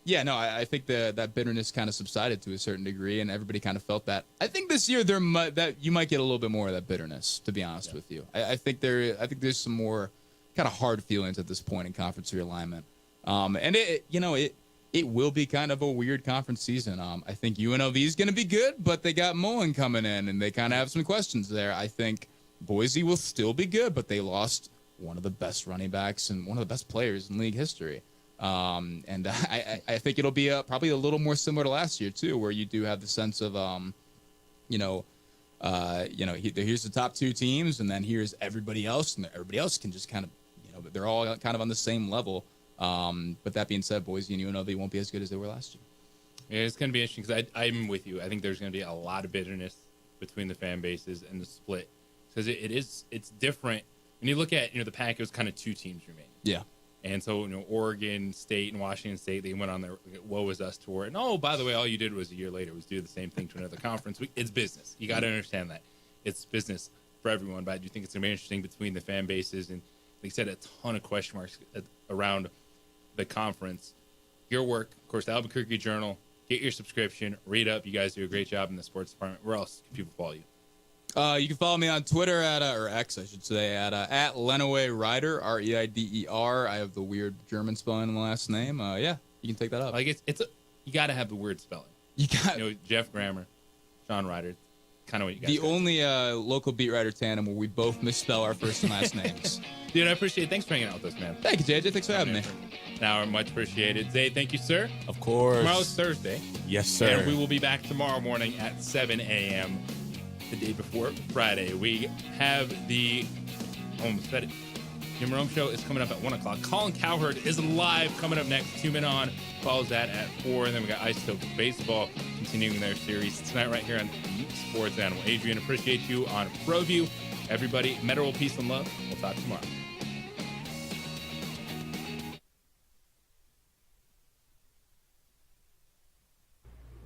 Yeah, no, I think that bitterness kind of subsided to a certain degree, and everybody kind of felt that. I think this year that you might get a little bit more of that bitterness, to be honest with you. I think there's some more kind of hard feelings at this point in conference realignment, and it will be kind of a weird conference season. I think UNLV is going to be good, but they got Mullen coming in, and they kind of have some questions there. I think Boise will still be good, but they lost one of the best running backs and one of the best players in league history. And I think it'll be probably a little more similar to last year too, where you do have the sense of, here's the top two teams, and then here's everybody else, and everybody else can just kind of, they're all kind of on the same level. But that being said, Boise and UNLV won't be as good as they were last year. Yeah, it's going to be interesting because I'm with you. I think there's going to be a lot of bitterness between the fan bases and the split because it's different. When you look at the Pac, it was kind of two teams remaining. Yeah. And so, Oregon State and Washington State, they went on their woe is us tour. And, oh, by the way, all you did was a year later was do the same thing to another conference. It's business. You got to understand that. It's business for everyone. But I do think it's going to be interesting between the fan bases. And, like I said, a ton of question marks around the conference. Your work, of course, the Albuquerque Journal. Get your subscription. Read up. You guys do a great job in the sports department. Where else can people follow you? You can follow me on Twitter or X, I should say, at Lenaway Rider, Reider. I have the weird German spelling in the last name. You can take that up. Like you got to have the weird spelling. You got Jeff Grammer, Sean Ryder, kind of what you got. The only local beat writer tandem where we both misspell our first and last names. Dude, I appreciate it. Thanks for hanging out with us, man. Thank you, JJ. Thanks for having me. an hour. Much appreciated. Zay, thank you, sir. Of course. Tomorrow's Thursday. Yes, sir. And we will be back tomorrow morning at 7 a.m. the day before Friday. We have the almost said it. Jim Rome Show is coming up at 1 o'clock. Colin Cowherd is live coming up next. 2 Men On follows that at 4. And then we got Ice Toke Baseball continuing their series tonight right here on the Sports Animal. Adrian, appreciate you on ProView. Everybody, Metal, peace and love. We'll talk tomorrow.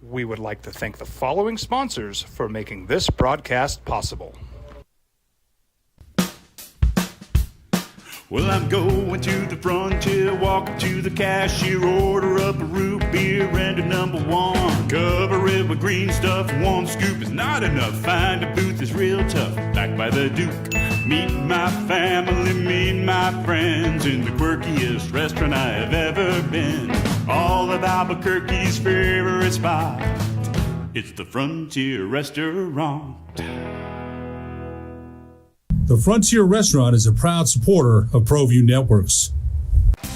We would like to thank the following sponsors for making this broadcast possible. Well, I'm going to the frontier, walking to the cashier, order up a root beer and a number one. Cover it with green stuff, one scoop is not enough. Find a booth is real tough, back by the Duke. Meet my family, meet my friends in the quirkiest restaurant I have ever been. All of Albuquerque's favorite spot, it's the Frontier Restaurant. The Frontier Restaurant is a proud supporter of ProView Networks.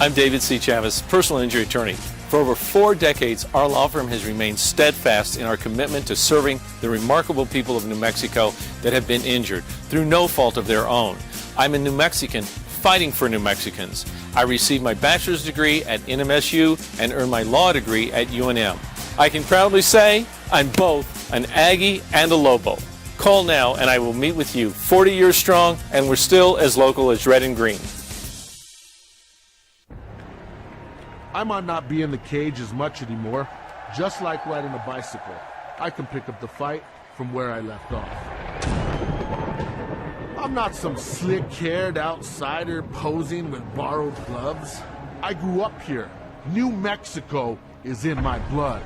I'm David C. Chavis, personal injury attorney. For over 4 decades, our law firm has remained steadfast in our commitment to serving the remarkable people of New Mexico that have been injured through no fault of their own. I'm a New Mexican fighting for New Mexicans. I received my bachelor's degree at NMSU and earned my law degree at UNM. I can proudly say I'm both an Aggie and a Lobo. Call now and I will meet with you. 40 years strong, and we're still as local as red and green. I might not be in the cage as much anymore. Just like riding a bicycle, I can pick up the fight from where I left off. I'm not some slick-haired outsider posing with borrowed gloves. I grew up here. New Mexico is in my blood.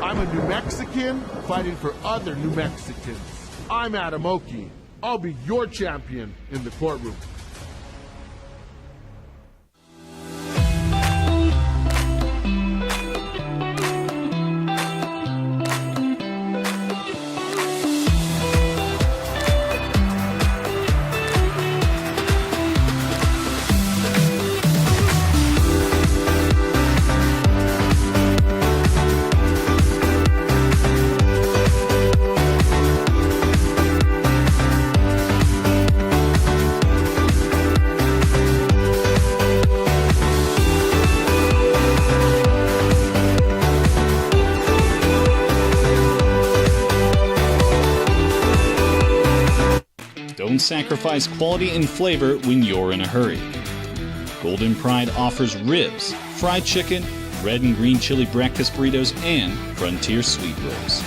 I'm a New Mexican fighting for other New Mexicans. I'm Adam Oki. I'll be your champion in the courtroom. Don't sacrifice quality and flavor when you're in a hurry. Golden Pride offers ribs, fried chicken, red and green chili breakfast burritos, and Frontier Sweet Rolls.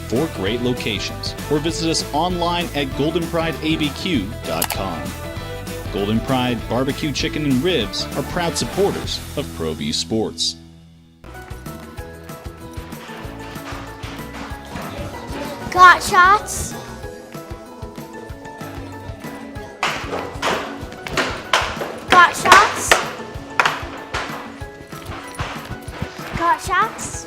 4 great locations, or visit us online at goldenprideabq.com. Golden Pride Barbecue Chicken and Ribs are proud supporters of ProView Sports. Got shots? Got shots? Got shots?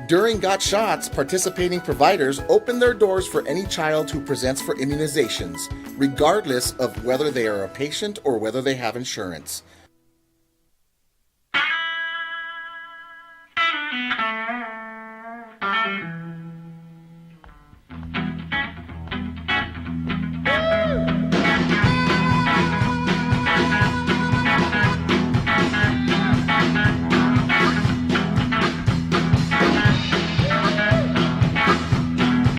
During Got Shots, participating providers open their doors for any child who presents for immunizations, regardless of whether they are a patient or whether they have insurance.